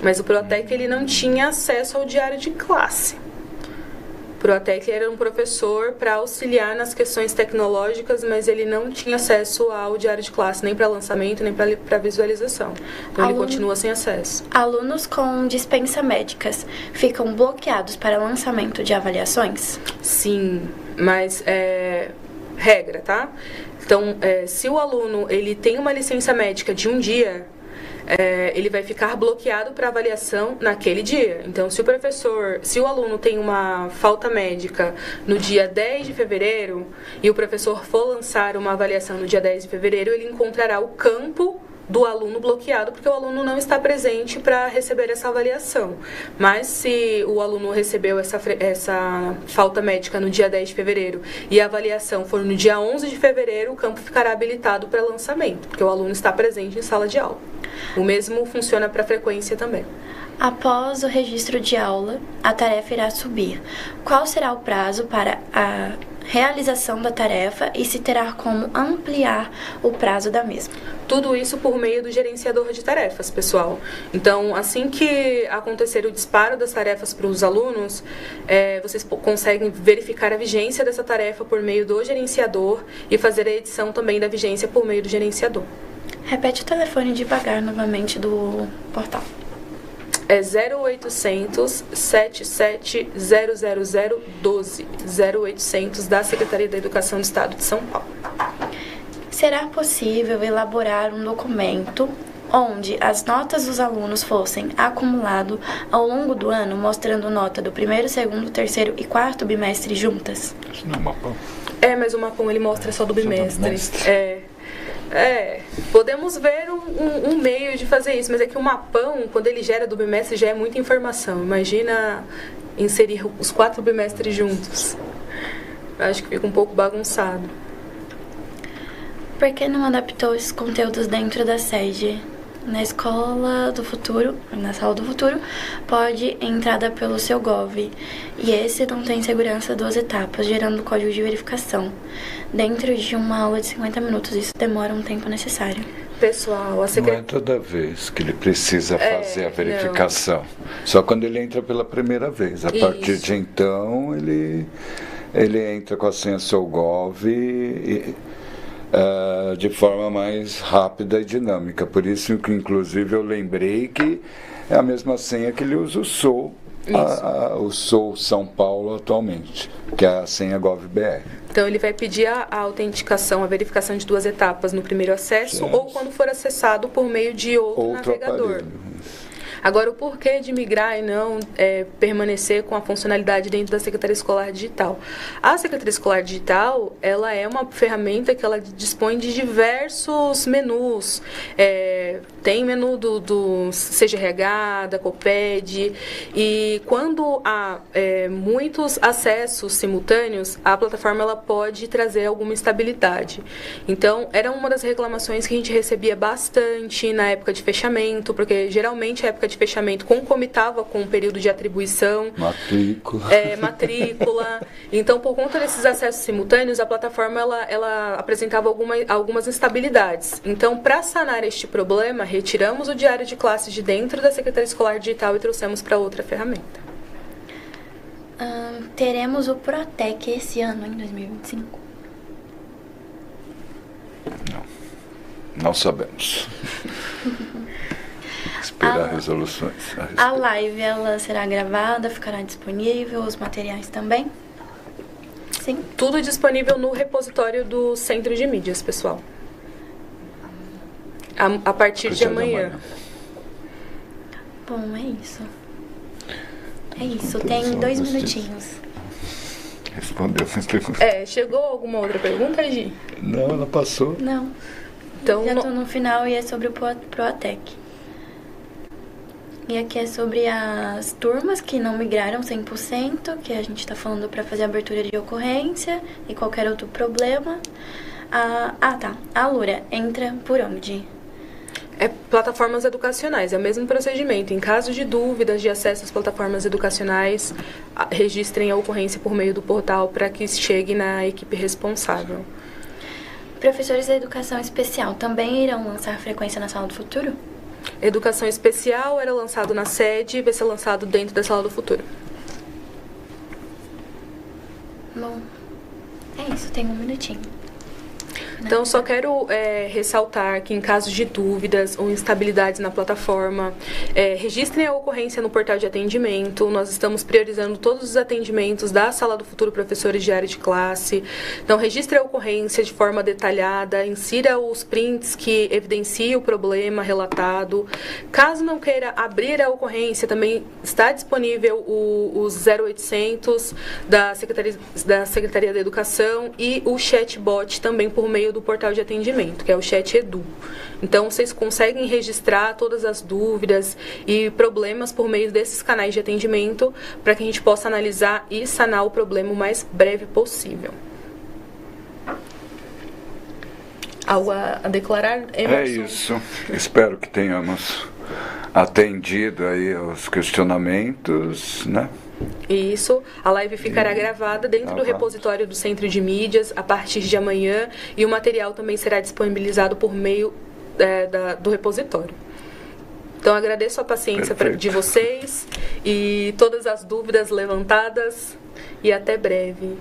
Mas o Proatec ele não tinha acesso ao diário de classe. O Proatec era um professor para auxiliar nas questões tecnológicas, mas ele não tinha acesso ao diário de classe, nem para lançamento, nem para visualização. Então ele continua sem acesso. Alunos com dispensa médicas ficam bloqueados para lançamento de avaliações? Sim, mas regra, tá? Então, se o aluno ele tem uma licença médica de um dia, ele vai ficar bloqueado para avaliação naquele dia. Então, se o aluno tem uma falta médica no dia 10 de fevereiro e o professor for lançar uma avaliação no dia 10 de fevereiro, ele encontrará o campo do aluno bloqueado, porque o aluno não está presente para receber essa avaliação. Mas se o aluno recebeu essa falta médica no dia 10 de fevereiro e a avaliação for no dia 11 de fevereiro, o campo ficará habilitado para lançamento, porque o aluno está presente em sala de aula. O mesmo funciona para a frequência também. Após o registro de aula, a tarefa irá subir. Qual será o prazo para a realização da tarefa e se terá como ampliar o prazo da mesma? Tudo isso por meio do gerenciador de tarefas, pessoal. Então, assim que acontecer o disparo das tarefas para os alunos, vocês conseguem verificar a vigência dessa tarefa por meio do gerenciador e fazer a edição também da vigência por meio do gerenciador. Repete o telefone devagar novamente do portal. É 0800 77 00012, 0800 da Secretaria da Educação do Estado de São Paulo. Será possível elaborar um documento onde as notas dos alunos fossem acumuladas ao longo do ano, mostrando nota do primeiro, segundo, terceiro e quarto bimestre juntas? Isso não é mapão. Mas o mapão ele mostra só do bimestre. Podemos ver um meio de fazer isso, mas é que o mapão, quando ele gera do bimestre, já é muita informação. Imagina inserir os 4 bimestres juntos. Acho que fica um pouco bagunçado. Por que não adaptou esses conteúdos dentro da sede? Na escola do futuro, na sala do futuro, pode entrada pelo seu Gov. E esse não tem segurança 2 etapas, gerando código de verificação. Dentro de uma aula de 50 minutos, isso demora um tempo necessário. Pessoal, Não é toda vez que ele precisa fazer a verificação. Só quando ele entra pela primeira vez. A partir de então, ele entra com a senha seu Gov de forma mais rápida e dinâmica. Por isso que, inclusive, eu lembrei que é a mesma senha que ele usa o SOU, o SOU São Paulo atualmente, que é a senha GovBR. Então, ele vai pedir a autenticação, a verificação de 2 etapas no primeiro acesso ou quando for acessado por meio de outro navegador. Aparelho. Agora, o porquê de migrar e não permanecer com a funcionalidade dentro da Secretaria Escolar Digital? A Secretaria Escolar Digital, ela é uma ferramenta que ela dispõe de diversos menus. Tem menu do CGRH, da COPED, e quando há muitos acessos simultâneos, a plataforma ela pode trazer alguma instabilidade. Então, era uma das reclamações que a gente recebia bastante na época de fechamento, porque geralmente a época de fechamento concomitava com o período de atribuição. Matrícula. Então, por conta desses acessos simultâneos, a plataforma ela apresentava algumas instabilidades. Então, para sanar este problema, retiramos o diário de classe de dentro da Secretaria Escolar Digital e trouxemos para outra ferramenta. Teremos o Protec esse ano, em 2025? Não sabemos. Esperar resoluções. A live, ela será gravada, ficará disponível, os materiais também? Sim. Tudo disponível no repositório do Centro de Mídias, pessoal. A partir de amanhã. Bom, é isso. É isso, tem 2 minutinhos. Respondeu as perguntas. Chegou alguma outra pergunta, Gi? Não, ela passou. Não. Então, já estou no final e é sobre o Protec. E aqui é sobre as turmas que não migraram 100%, que a gente está falando para fazer abertura de ocorrência e qualquer outro problema. A Lura entra por onde? Plataformas educacionais, é o mesmo procedimento. Em caso de dúvidas de acesso às plataformas educacionais, registrem a ocorrência por meio do portal para que chegue na equipe responsável. Professores da educação especial também irão lançar frequência na sala do futuro? Educação especial era lançado na sede e vai ser lançado dentro da sala do futuro. Bom, é isso, tem 1 minutinho. Então, só quero ressaltar que em casos de dúvidas ou instabilidades na plataforma, registrem a ocorrência no portal de atendimento. Nós estamos priorizando todos os atendimentos da Sala do Futuro Professores de área de classe. Então, registre a ocorrência de forma detalhada, insira os prints que evidenciam o problema relatado. Caso não queira abrir a ocorrência, também está disponível os 0800 da Secretaria da Educação e o chatbot também por meio do portal de atendimento, que é o Chat Edu. Então, vocês conseguem registrar todas as dúvidas e problemas por meio desses canais de atendimento para que a gente possa analisar e sanar o problema o mais breve possível. Algo a declarar, Emerson? É isso. Espero que tenhamos atendido aí aos questionamentos, né? Isso, a live ficará gravada dentro do repositório do Centro de Mídias a partir de amanhã e o material também será disponibilizado por meio do repositório. Então, agradeço a paciência de vocês e todas as dúvidas levantadas e até breve.